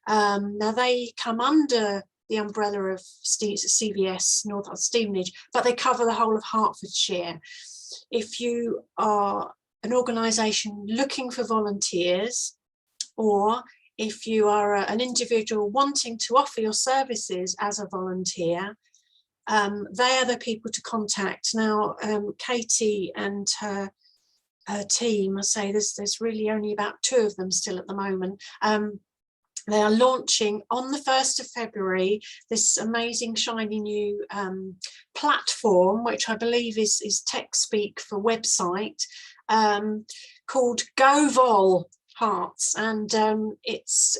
Speaker 1: Now they come under the umbrella of CVS, North Herts Stevenage, but they cover the whole of Hertfordshire. If you are an organisation looking for volunteers, or if you are an individual wanting to offer your services as a volunteer, they are the people to contact. Now, Katie and her team, I say there's really only about 2 of them still at the moment. They are launching on the 1st of February this amazing shiny new platform, which I believe is tech speak for website, called GoVol Hearts, and it's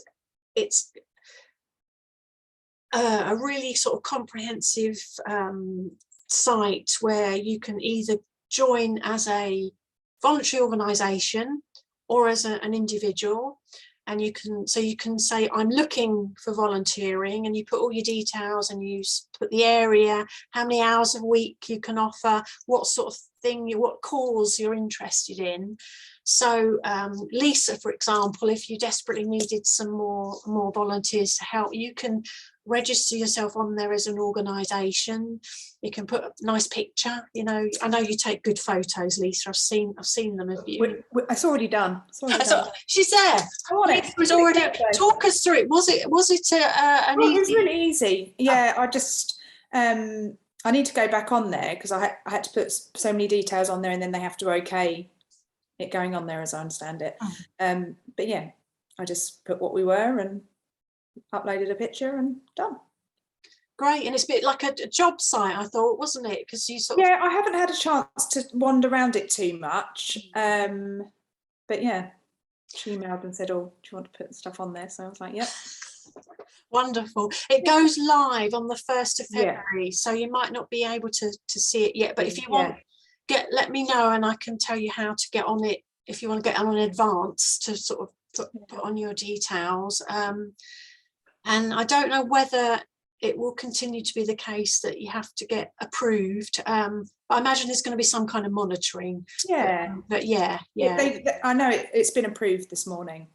Speaker 1: a really sort of comprehensive site where you can either join as a voluntary organisation or as an individual. And you can say, I'm looking for volunteering, and you put all your details and you put the area, how many hours a week you can offer, what sort of thing, what cause you're interested in. So Lisa, for example, if you desperately needed some more volunteers to help, you can register yourself on there as an organisation. You can put a nice picture. I know you take good photos, Lisa. I've seen them of you.
Speaker 8: It's already done.
Speaker 1: She's there.
Speaker 8: I want it.
Speaker 1: It was already. Talk us through it. Was it? It was
Speaker 8: really easy. Yeah, I just I need to go back on there because I had to put so many details on there, and then they have to okay it going on there, as I understand it. But yeah, I just put what we were and uploaded a picture and done.
Speaker 1: Great. And it's a bit like a job site, I thought, wasn't it? Because you
Speaker 8: I haven't had a chance to wander around it too much, but yeah, she emailed and said, oh, do you want to put stuff on there? So I was like, yep.
Speaker 1: Wonderful. It goes live on the 1st of February, so you might not be able to see it yet, but if you want, let me know and I can tell you how to get on it if you want to get on in advance to sort of put on your details. And I don't know whether it will continue to be the case that you have to get approved. But I imagine there's going to be some kind of monitoring. But yeah.
Speaker 8: I know it's been approved this morning.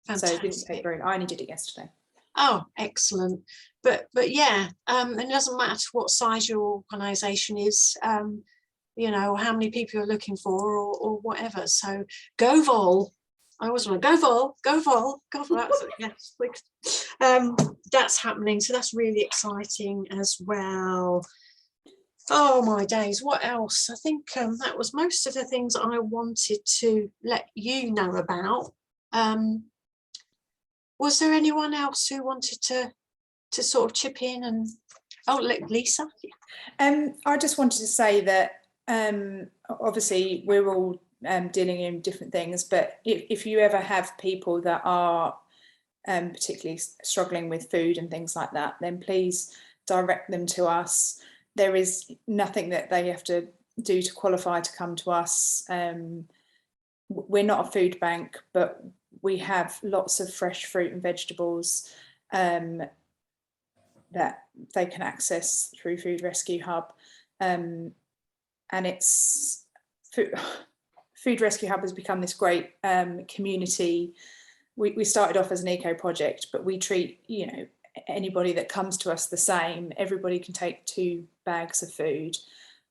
Speaker 1: Fantastic.
Speaker 8: So it didn't take very long. I only did it yesterday.
Speaker 1: Oh, excellent. But yeah, and it doesn't matter what size your organisation is, or how many people you're looking for or whatever. So GoVol. I always want to GoVol. That's happening. So that's really exciting as well. Oh my days, what else? I think that was most of the things I wanted to let you know about. Was there anyone else who wanted to sort of chip in? And Lisa.
Speaker 8: I just wanted to say that obviously we're all dealing in different things, but if you ever have people that are particularly struggling with food and things like that, then please direct them to us. There is nothing that they have to do to qualify to come to us. We're not a food bank, but we have lots of fresh fruit and vegetables that they can access through Food Rescue Hub. And it's Food Rescue Hub has become this great community. We started off as an eco project, but we treat anybody that comes to us the same. Everybody can take 2 bags of food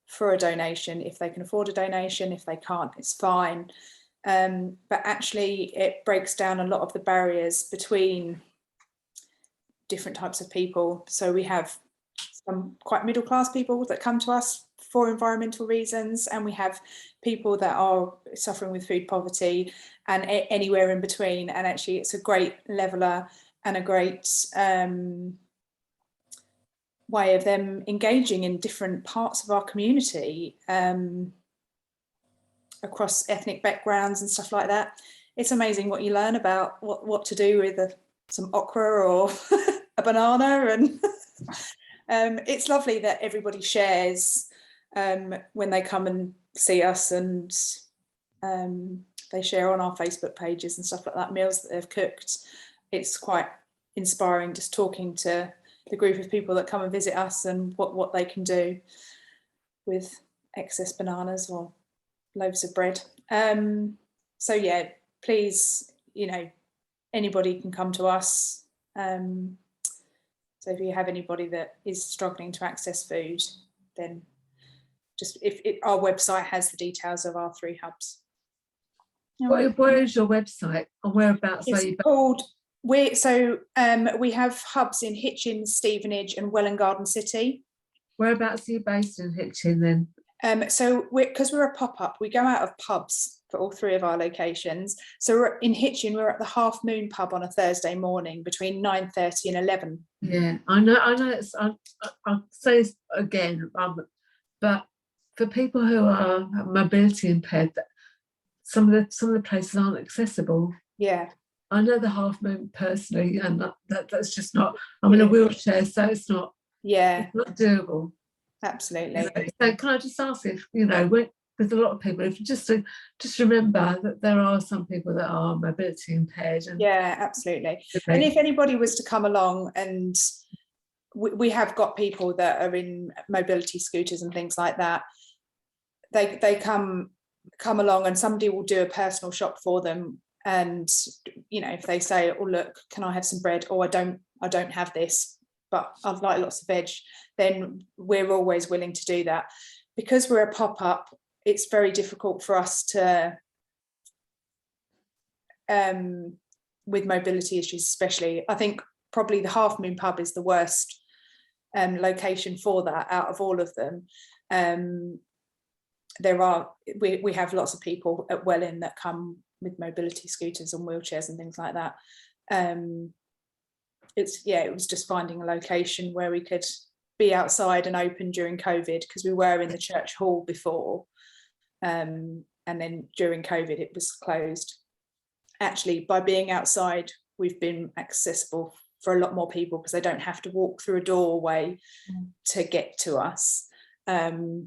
Speaker 8: for a donation if they can afford a donation. If they can't, it's fine. But actually it breaks down a lot of the barriers between different types of people. So we have some quite middle class people that come to us for environmental reasons, and we have people that are suffering with food poverty, and anywhere in between. And actually it's a great leveler and a great way of them engaging in different parts of our community, across ethnic backgrounds and stuff like that. It's amazing what you learn about what to do with some okra or a banana, and it's lovely that everybody shares when they come and see us, and they share on our Facebook pages and stuff like that, meals that they've cooked. It's quite inspiring just talking to the group of people that come and visit us and what they can do with excess bananas or loaves of bread. So yeah, please, you know, anybody can come to us. So if you have anybody that is struggling to access food, then just our website has the details of our 3 hubs.
Speaker 3: Where is your website, or whereabouts are you?
Speaker 8: We have hubs in Hitchin, Stevenage and Welwyn Garden City.
Speaker 3: Whereabouts are you based in Hitchin then?
Speaker 8: So because we're a pop-up, we go out of pubs for all 3 of our locations. So we're in Hitchin, we're at the Half Moon pub on a Thursday morning between 9:30 and 11.
Speaker 3: Yeah, I know. I'll say this again, but for people who are mobility impaired, some of the places aren't accessible.
Speaker 8: Yeah.
Speaker 3: I know the Half Moon personally, and that's just not. I'm in a wheelchair, so it's not.
Speaker 8: Yeah,
Speaker 3: it's not doable.
Speaker 8: Absolutely.
Speaker 3: So can I just ask if there's a lot of people, if you just remember that there are some people that are mobility impaired. And
Speaker 8: yeah, absolutely. And if anybody was to come along, and we have got people that are in mobility scooters and things like that, they come along and somebody will do a personal shop for them. And if they say, oh look, can I have some bread, or I don't have this, but I'd like lots of veg, then we're always willing to do that. Because we're a pop-up, it's very difficult for us to with mobility issues especially. I think probably the Half Moon pub is the worst location for that out of all of them. We have lots of people at Welwyn that come with mobility scooters and wheelchairs and things like that. It was just finding a location where we could be outside and open during COVID, because we were in the church hall before, and then during COVID it was closed. Actually, by being outside, we've been accessible for a lot more people because they don't have to walk through a doorway to get to us. But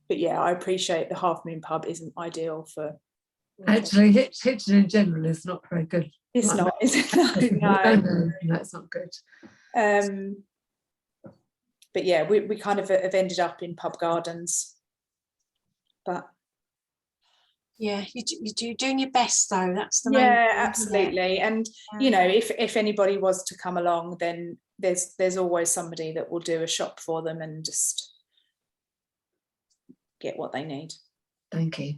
Speaker 8: yeah, I appreciate the Half Moon pub isn't ideal for.
Speaker 3: Actually, Hitchin in general is not very good.
Speaker 8: It's not, is it?
Speaker 3: No, it's not good.
Speaker 8: But yeah, we kind of have ended up in pub gardens. But
Speaker 1: yeah, you're doing your best though. That's the main
Speaker 8: yeah,
Speaker 1: thing,
Speaker 8: absolutely. And if anybody was to come along, then there's always somebody that will do a shop for them and just get what they need.
Speaker 3: Thank you.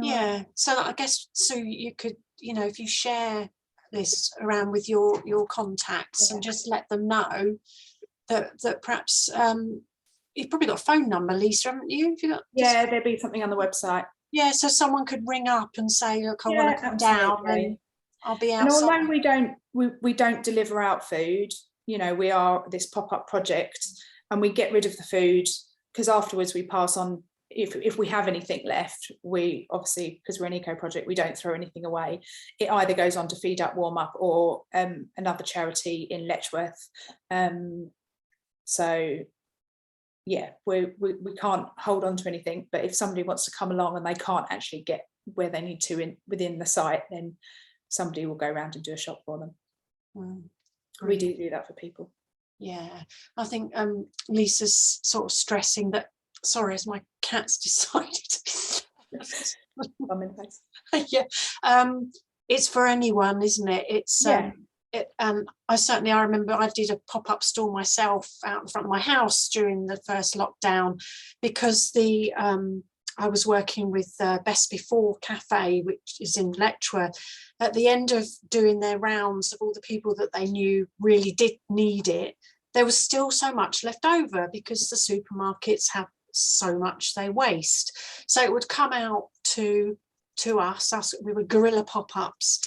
Speaker 1: Yeah, so I guess you could, if you share this around with your contacts and just let them know that perhaps you've probably got a phone number, Lisa, haven't you?
Speaker 8: There'd be something on the website.
Speaker 1: Yeah, so someone could ring up and say, look, I want to come down and I'll be outside.
Speaker 8: And although we don't deliver out food, we are this pop-up project, and we get rid of the food because afterwards we pass on. If we have anything left, we obviously, because we're an eco project, we don't throw anything away. It either goes on to FeedUpWarmUp or another charity in Letchworth. So yeah, we can't hold on to anything, but if somebody wants to come along and they can't actually get where they need to within the site, then somebody will go around and do a shop for them. We do that for people. Yeah,
Speaker 1: I think Lisa's sort of stressing that. Sorry, as my cat's decided.
Speaker 8: I'm in place.
Speaker 1: Yeah, it's for anyone, isn't it? It's I remember I did a pop-up store myself out in front of my house during the first lockdown, because I was working with Best Before Cafe, which is in Letchworth. At the end of doing their rounds of all the people that they knew really did need it, there was still so much left over because the supermarkets have so much they waste. So it would come out to us, we were guerrilla pop-ups,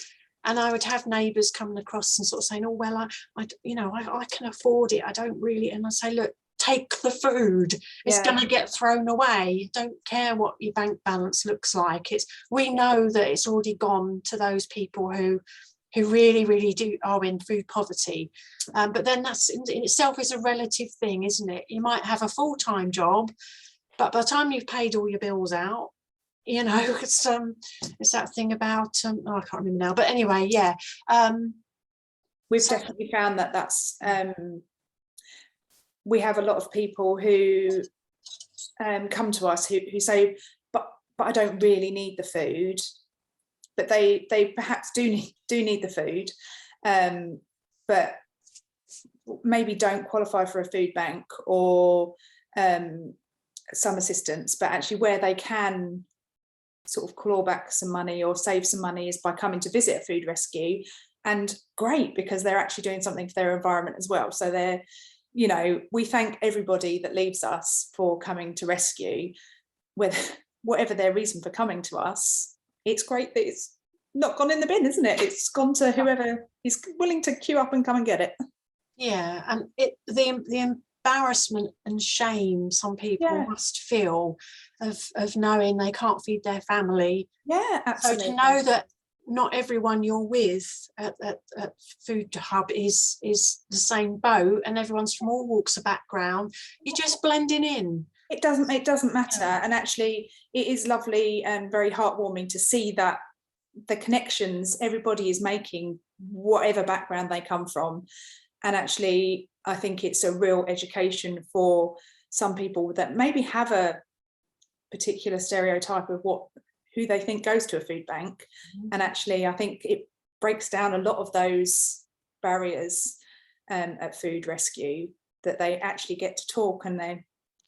Speaker 1: and I would have neighbours coming across and sort of saying, oh well, I can afford it, I don't really, and I say, look, take the food, it's going to get thrown away, don't care what your bank balance looks like, we know that it's already gone to those people who really are in food poverty. But then that's in itself is a relative thing, isn't it? You might have a full-time job, but by the time you've paid all your bills out, you know, it's that thing about I can't remember now, but anyway, yeah.
Speaker 8: We've definitely found that's we have a lot of people who come to us who say, but I don't really need the food, but they perhaps do need the food, but maybe don't qualify for a food bank or some assistance, but actually where they can sort of claw back some money or save some money is by coming to visit a food rescue. And great, because they're actually doing something for their environment as well. So they're, you know, we thank everybody that leaves us for coming to rescue, with whatever their reason for coming to us. It's great that it's not gone in the bin, isn't it? It's gone to whoever is willing to queue up and come and get it.
Speaker 1: Yeah, and the embarrassment and shame some people must feel of knowing they can't feed their family.
Speaker 8: Yeah, absolutely.
Speaker 1: So to know that not everyone you're with at Food Hub is the same boat, and everyone's from all walks of background, you're just blending in.
Speaker 8: It doesn't matter. And actually it is lovely and very heartwarming to see that the connections everybody is making, whatever background they come from. And actually I think it's a real education for some people that maybe have a particular stereotype of who they think goes to a food bank. And actually I think it breaks down a lot of those barriers at food rescue, that they actually get to talk, and they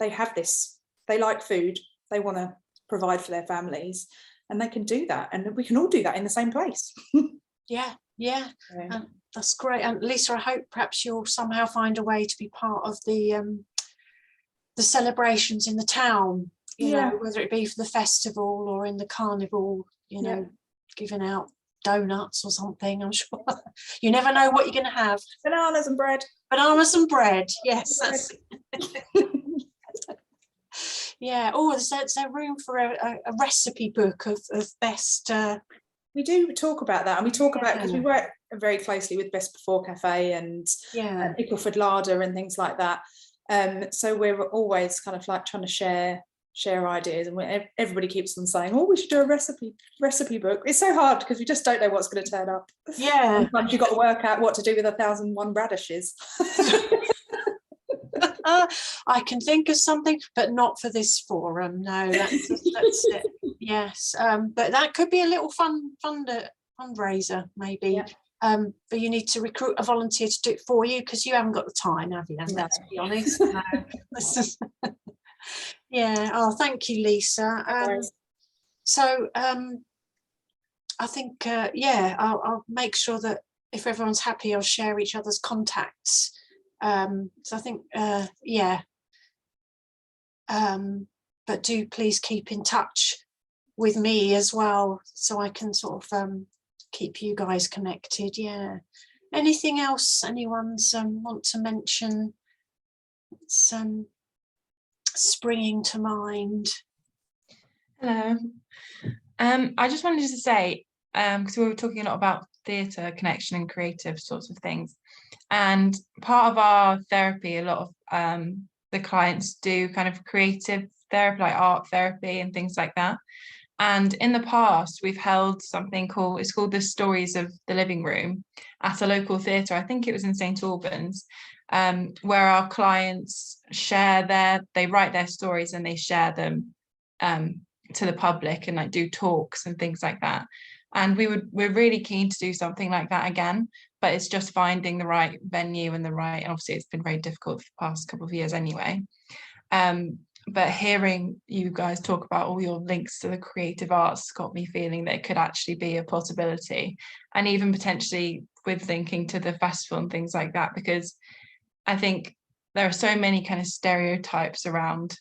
Speaker 8: have this, they like food, they want to provide for their families, and they can do that, and we can all do that in the same place.
Speaker 1: Yeah. That's great. And Lisa, I hope perhaps you'll somehow find a way to be part of the celebrations in the town, you know, whether it be for the festival or in the carnival, you know, giving out donuts or something. I'm sure you never know what you're going to have.
Speaker 8: Bananas and bread,
Speaker 1: yes. That's yeah. Oh, is there room for a recipe book of best
Speaker 8: we do talk about that, and we talk about, because we work very closely with Best Before Cafe and Ickleford Larder and things like that, so we're always kind of like trying to share ideas, and everybody keeps on saying, oh, we should do a recipe book. It's so hard because we just don't know what's going to turn up. Sometimes you've got to work out what to do with 1,001 radishes.
Speaker 1: I can think of something, but not for this forum. No, that's it. Yes, but that could be a little fundraiser, maybe. But you need to recruit a volunteer to do it for you, because you haven't got the time, have you? Let's be honest. No. Yeah. Oh, thank you, Lisa. So I think I'll make sure that if everyone's happy, I'll share each other's contacts. So I think but do please keep in touch with me as well, so I can sort of keep you guys connected. Yeah. Anything else anyone's want to mention? It's springing to mind.
Speaker 9: Hello. I just wanted to say, because we were talking a lot about theatre connection and creative sorts of things, and part of our therapy, a lot of the clients do kind of creative therapy, like art therapy and things like that. And in the past, we've held something called the Stories of the Living Room at a local theatre. I think it was in St Albans, where our clients they write their stories and they share them to the public, and like do talks and things like that. And we're really keen to do something like that again, but it's just finding the right venue and obviously it's been very difficult for the past couple of years anyway. But hearing you guys talk about all your links to the creative arts got me feeling that it could actually be a possibility, and even potentially with linking to the festival and things like that, because I think there are so many kind of stereotypes around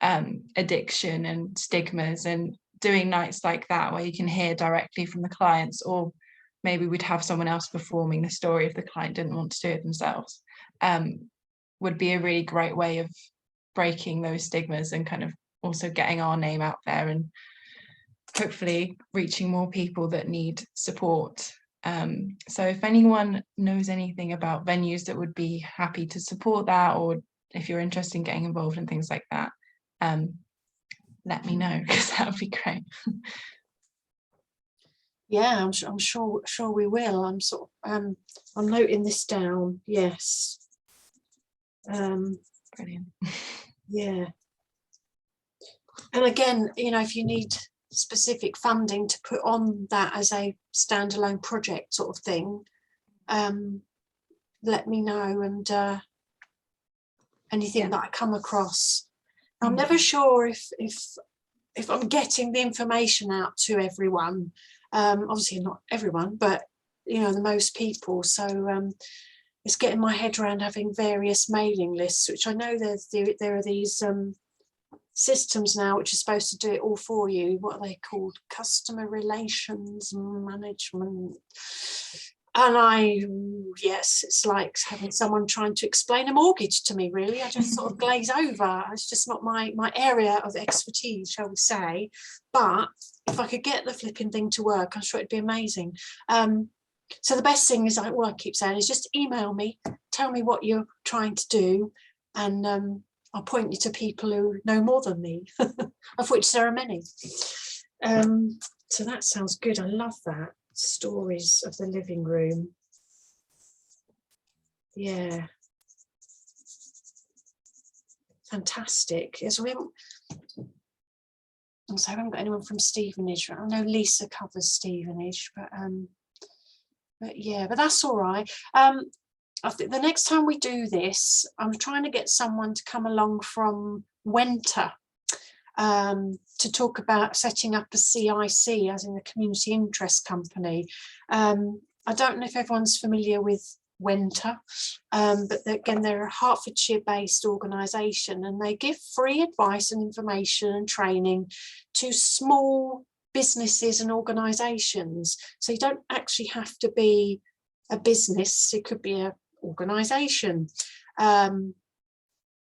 Speaker 9: addiction and stigmas, and doing nights like that where you can hear directly from the clients, or maybe we'd have someone else performing the story if the client didn't want to do it themselves, would be a really great way of breaking those stigmas and kind of also getting our name out there and hopefully reaching more people that need support. So if anyone knows anything about venues that would be happy to support that, or if you're interested in getting involved in things like that, let me know, because that would be great.
Speaker 1: Yeah, I'm sure we will. I'm sort of I'm noting this down. Yes.
Speaker 9: Brilliant.
Speaker 1: Yeah. And again, you know, if you need specific funding to put on that as a standalone project sort of thing, let me know, and anything that I come across. I'm never sure if I'm getting the information out to everyone. Obviously not everyone, but you know, the most people. So it's getting my head around having various mailing lists, which I know there are these systems now which are supposed to do it all for you. What are they called? Customer relations management. And yes, it's like having someone trying to explain a mortgage to me, really. I just sort of glaze over. It's just not my area of expertise, shall we say. But if I could get the flipping thing to work, I'm sure it'd be amazing. So the best thing is, all I keep saying is just email me, tell me what you're trying to do, and I'll point you to people who know more than me, of which there are many. So that sounds good. I love that. Stories of the living room. Yeah. Fantastic. Yes, we haven't got anyone from Stevenage. I know Lisa covers Stevenage, but yeah, but that's all right. I think the next time we do this, I'm trying to get someone to come along from Wenter to talk about setting up a CIC, as in the Community Interest Company. I don't know if everyone's familiar with Wenter, but again, they're a Hertfordshire-based organisation, and they give free advice and information and training to small businesses and organisations. So you don't actually have to be a business, it could be an organisation.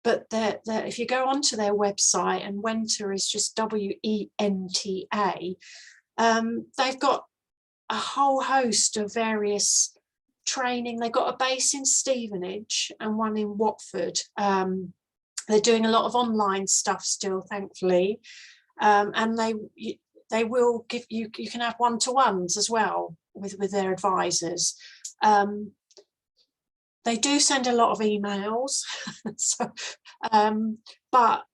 Speaker 1: But if you go onto their website, and Wenter is just WENTA, they've got a whole host of various training. They've got a base in Stevenage and one in Watford. They're doing a lot of online stuff still, thankfully, and they will give you can have one-to-ones as well with their advisors. They do send a lot of emails, so, but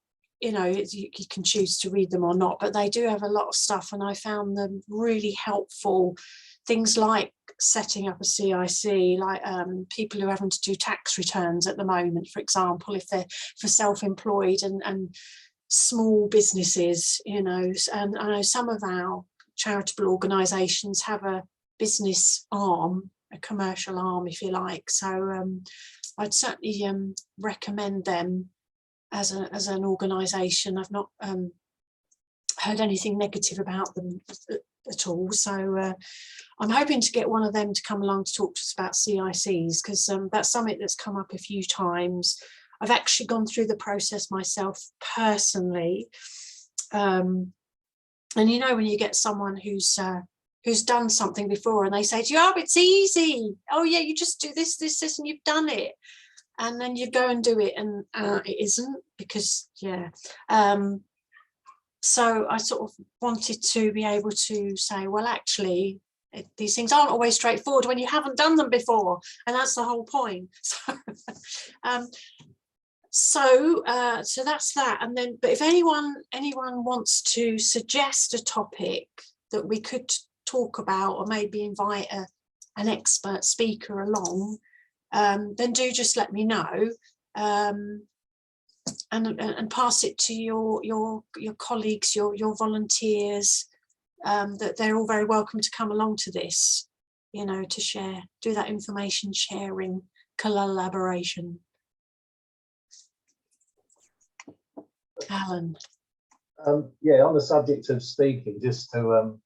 Speaker 1: you know, you can choose to read them or not, but they do have a lot of stuff, and I found them really helpful. Things like setting up a CIC, like people who are having to do tax returns at the moment, for example, if they're for self-employed and small businesses, you know. And I know some of our charitable organisations have a business arm, a commercial arm, if you like. So I'd certainly recommend them as an organisation. I've not heard anything negative about them at all. So I'm hoping to get one of them to come along to talk to us about CICs, because that's something that's come up a few times. I've actually gone through the process myself personally. And you know, when you get someone who's done something before and they say to you, oh, it's easy. Oh yeah, you just do this, and you've done it. And then you go and do it, and it isn't, because, yeah. So I sort of wanted to be able to say, well, actually, these things aren't always straightforward when you haven't done them before. And that's the whole point. So that's that. And then, but if anyone wants to suggest a topic that we could talk about, or maybe invite an expert speaker along, then do just let me know, and pass it to your colleagues, your volunteers, that they're all very welcome to come along to this, you know, to share, do that information sharing, collaboration. Alan.
Speaker 4: Yeah, on the subject of speaking, just to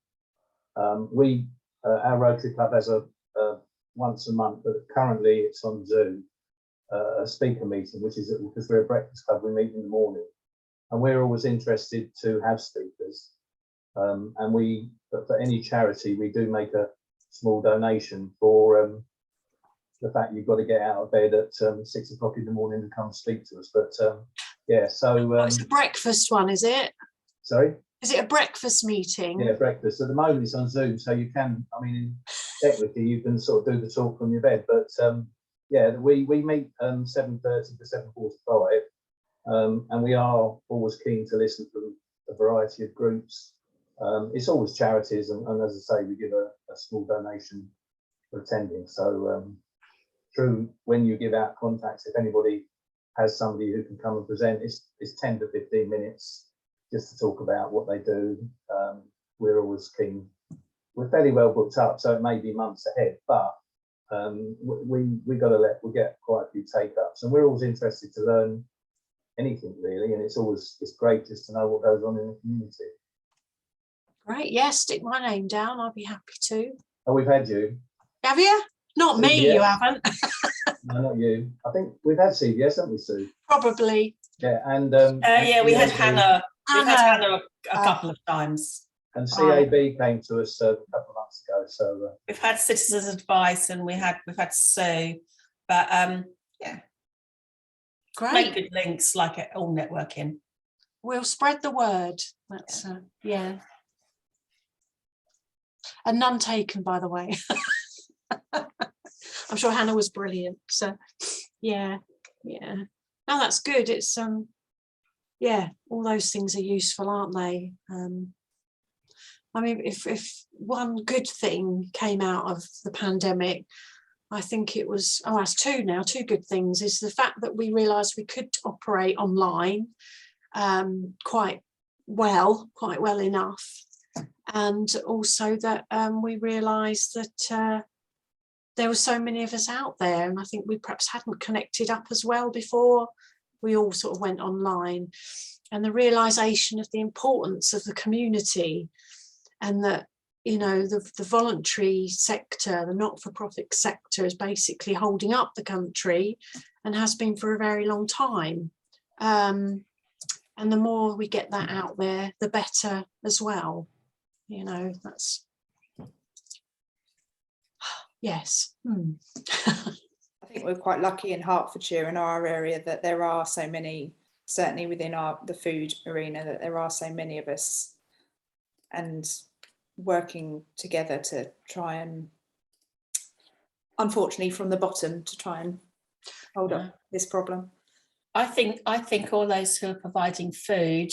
Speaker 4: our Rotary Club has a once a month, but currently it's on Zoom, a speaker meeting, which is because we're a breakfast club, we meet in the morning, and we're always interested to have speakers. But for any charity, we do make a small donation for the fact you've got to get out of bed at 6 o'clock in the morning to come speak to us. But yeah, so
Speaker 1: it's a breakfast one, is it?
Speaker 4: Sorry?
Speaker 1: Is it a breakfast meeting?
Speaker 4: Yeah, breakfast. At the moment it's on Zoom, so you can, I mean, technically you can sort of do the talk from your bed, but yeah, we meet 7:30 to 7:45, and we are always keen to listen to a variety of groups. It's always charities, and as I say, we give a small donation for attending. So through when you give out contacts, if anybody has somebody who can come and present, it's 10 to 15 minutes just to talk about what they do. We're always keen. We're fairly well booked up, so it may be months ahead, but we get quite a few take ups, and we're always interested to learn anything really, and it's great just to know what goes on in the community.
Speaker 1: Great, yeah, stick my name down, I'll be happy to.
Speaker 4: Oh, we've had you.
Speaker 1: Have you? Not me,
Speaker 4: CVS.
Speaker 1: you haven't.
Speaker 4: No, not you. I think we've had CVS, haven't we, Sue?
Speaker 1: Probably.
Speaker 4: Yeah, and
Speaker 2: yeah, we had Hannah. We've had Hannah a couple of times.
Speaker 4: And CAB came to us a couple of months ago. So
Speaker 2: we've had Citizens Advice, and we've had Sue, but yeah,
Speaker 1: great.
Speaker 2: Make good links like all networking.
Speaker 1: We'll spread the word. That's yeah. And none taken, by the way. I'm sure Hannah was brilliant. So yeah. No, that's good. It's yeah, all those things are useful, aren't they? I mean, if one good thing came out of the pandemic, I think it was, that's two now, two good things, is the fact that we realised we could operate online quite well enough. And also that we realised that there were so many of us out there, and I think we perhaps hadn't connected up as well before we all sort of went online. And the realisation of the importance of the community, and that, you know, the voluntary sector, the not-for-profit sector, is basically holding up the country and has been for a very long time. And the more we get that out there, the better as well. You know, that's, yes.
Speaker 8: I think we're quite lucky in Hertfordshire, in our area, that there are so many, certainly within the food arena, that there are so many of us, and working together to try and, unfortunately from the bottom, to try and hold up this problem.
Speaker 2: I think all those who are providing food,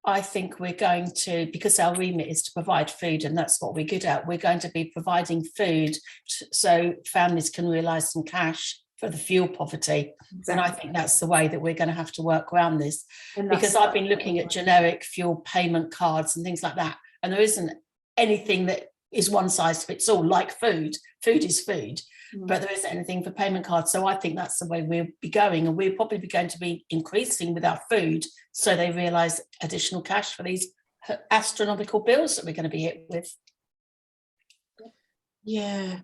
Speaker 2: I think we're going to, because our remit is to provide food, and that's what we're good at, we're going to be providing food so families can realise some cash for the fuel poverty. Exactly. And I think that's the way that we're going to have to work around this, because I've been looking at generic fuel payment cards and things like that, and there isn't anything that is one size fits all, like food. Food is food, but there isn't anything for payment cards. So I think that's the way we'll be going, and we're probably going to be increasing with our food, so they realise additional cash for these astronomical bills that we're going to be hit with.
Speaker 1: Yeah,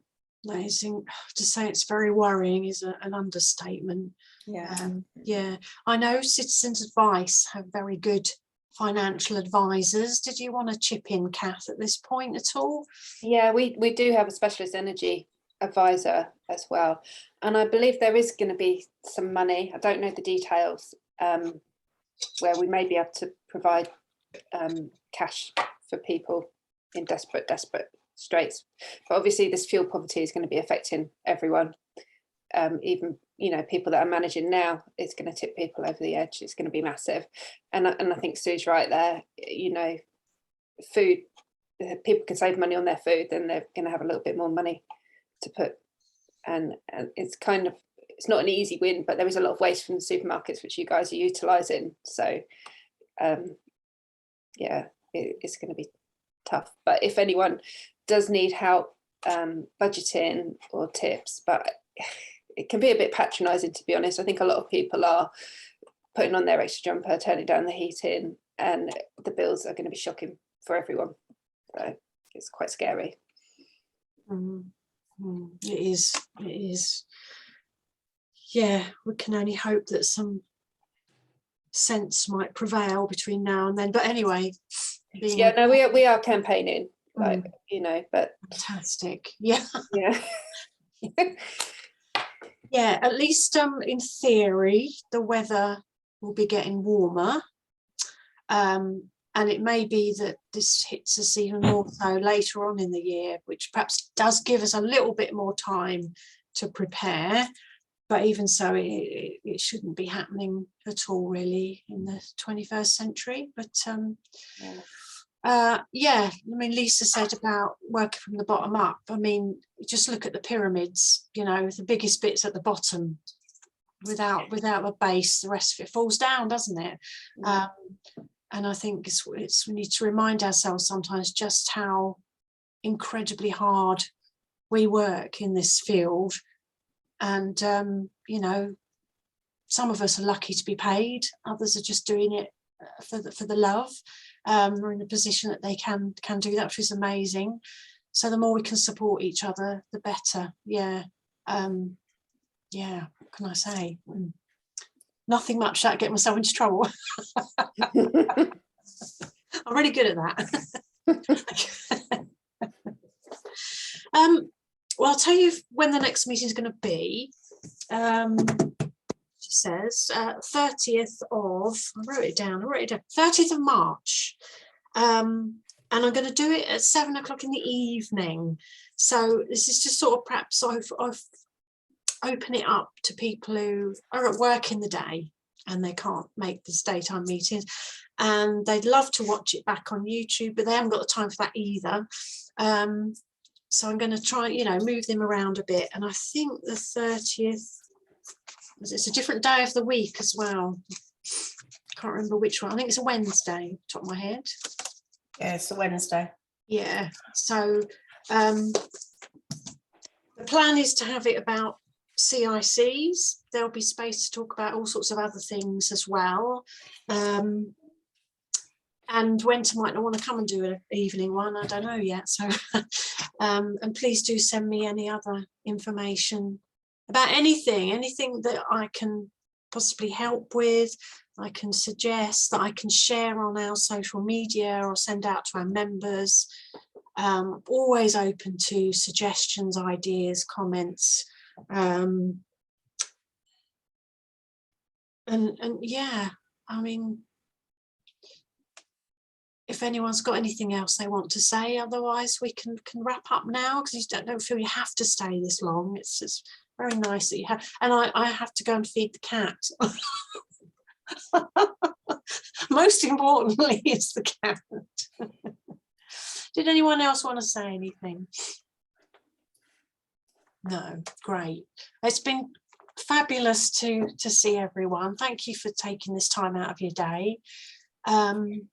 Speaker 1: amazing. To say it's very worrying is an understatement.
Speaker 8: Yeah.
Speaker 1: Yeah, I know Citizens Advice have very good financial advisors. Did you want to chip in, Kath, at this point at all?
Speaker 6: Yeah, we do have a specialist energy advisor as well, and I believe there is going to be some money, I don't know the details, where we may be able to provide cash for people in desperate straits. But obviously this fuel poverty is going to be affecting everyone, even, you know, people that are managing now. It's going to tip people over the edge. It's going to be massive, and I think Sue's right there. You know, food, people can save money on their food, then they're going to have a little bit more money to put, and it's kind of, it's not an easy win, but there is a lot of waste from the supermarkets which you guys are utilising. So yeah, it's going to be tough. But if anyone does need help budgeting or tips, but it can be a bit patronising, to be honest. I think a lot of people are putting on their extra jumper, turning down the heating, and the bills are going to be shocking for everyone. So it's quite scary.
Speaker 1: It is. Yeah, we can only hope that some sense might prevail between now and then. But anyway,
Speaker 6: yeah, no, we are campaigning, like, you know, but
Speaker 1: fantastic. Yeah.
Speaker 6: Yeah.
Speaker 1: Yeah, at least in theory, the weather will be getting warmer. And it may be that this hits us even more so later on in the year, which perhaps does give us a little bit more time to prepare. But even so, it shouldn't be happening at all, really, in the 21st century. But yeah, I mean, Lisa said about working from the bottom up. I mean, just look at the pyramids, you know, the biggest bits at the bottom. Without a base, the rest of it falls down, doesn't it? And I think we need to remind ourselves sometimes just how incredibly hard we work in this field. And, you know, some of us are lucky to be paid. Others are just doing it for the love. We're in a position that they can do that, which is amazing. So the more we can support each other, the better. Yeah. Yeah, what can I say? Nothing much that get myself into trouble. I'm really good at that. Well, I'll tell you when the next meeting is going to be. She says 30th of, I wrote it down, 30th of March. And I'm going to do it at 7 o'clock in the evening. So this is just sort of perhaps I've open it up to people who are at work in the day and they can't make the daytime meetings, and they'd love to watch it back on YouTube, but they haven't got the time for that either. So I'm going to try, you know, move them around a bit. And I think the 30th, it's a different day of the week as well. Can't remember which one. I think it's a Wednesday, top of my head.
Speaker 2: Yeah, it's a Wednesday.
Speaker 1: Yeah. So the plan is to have it about CICs. There'll be space to talk about all sorts of other things as well. And Winter might not want to come and do an evening one, I don't know yet. So and please do send me any other information about anything that I can possibly help with, I can suggest, that I can share on our social media or send out to our members. Always open to suggestions, ideas, comments. And yeah, I mean, if anyone's got anything else they want to say, otherwise we can wrap up now, because you don't feel you have to stay this long. It's very nice that you have, and I have to go and feed the cat. Most importantly, it's the cat. Did anyone else want to say anything? No, great. It's been fabulous to see everyone. Thank you for taking this time out of your day. And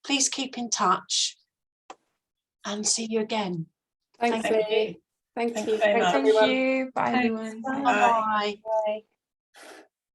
Speaker 1: please keep in touch and see you again.
Speaker 6: Thanks, Lee. Thank you.
Speaker 2: Very much.
Speaker 9: Thank you. Bye, everyone.
Speaker 2: Bye.
Speaker 1: Bye.
Speaker 6: Bye.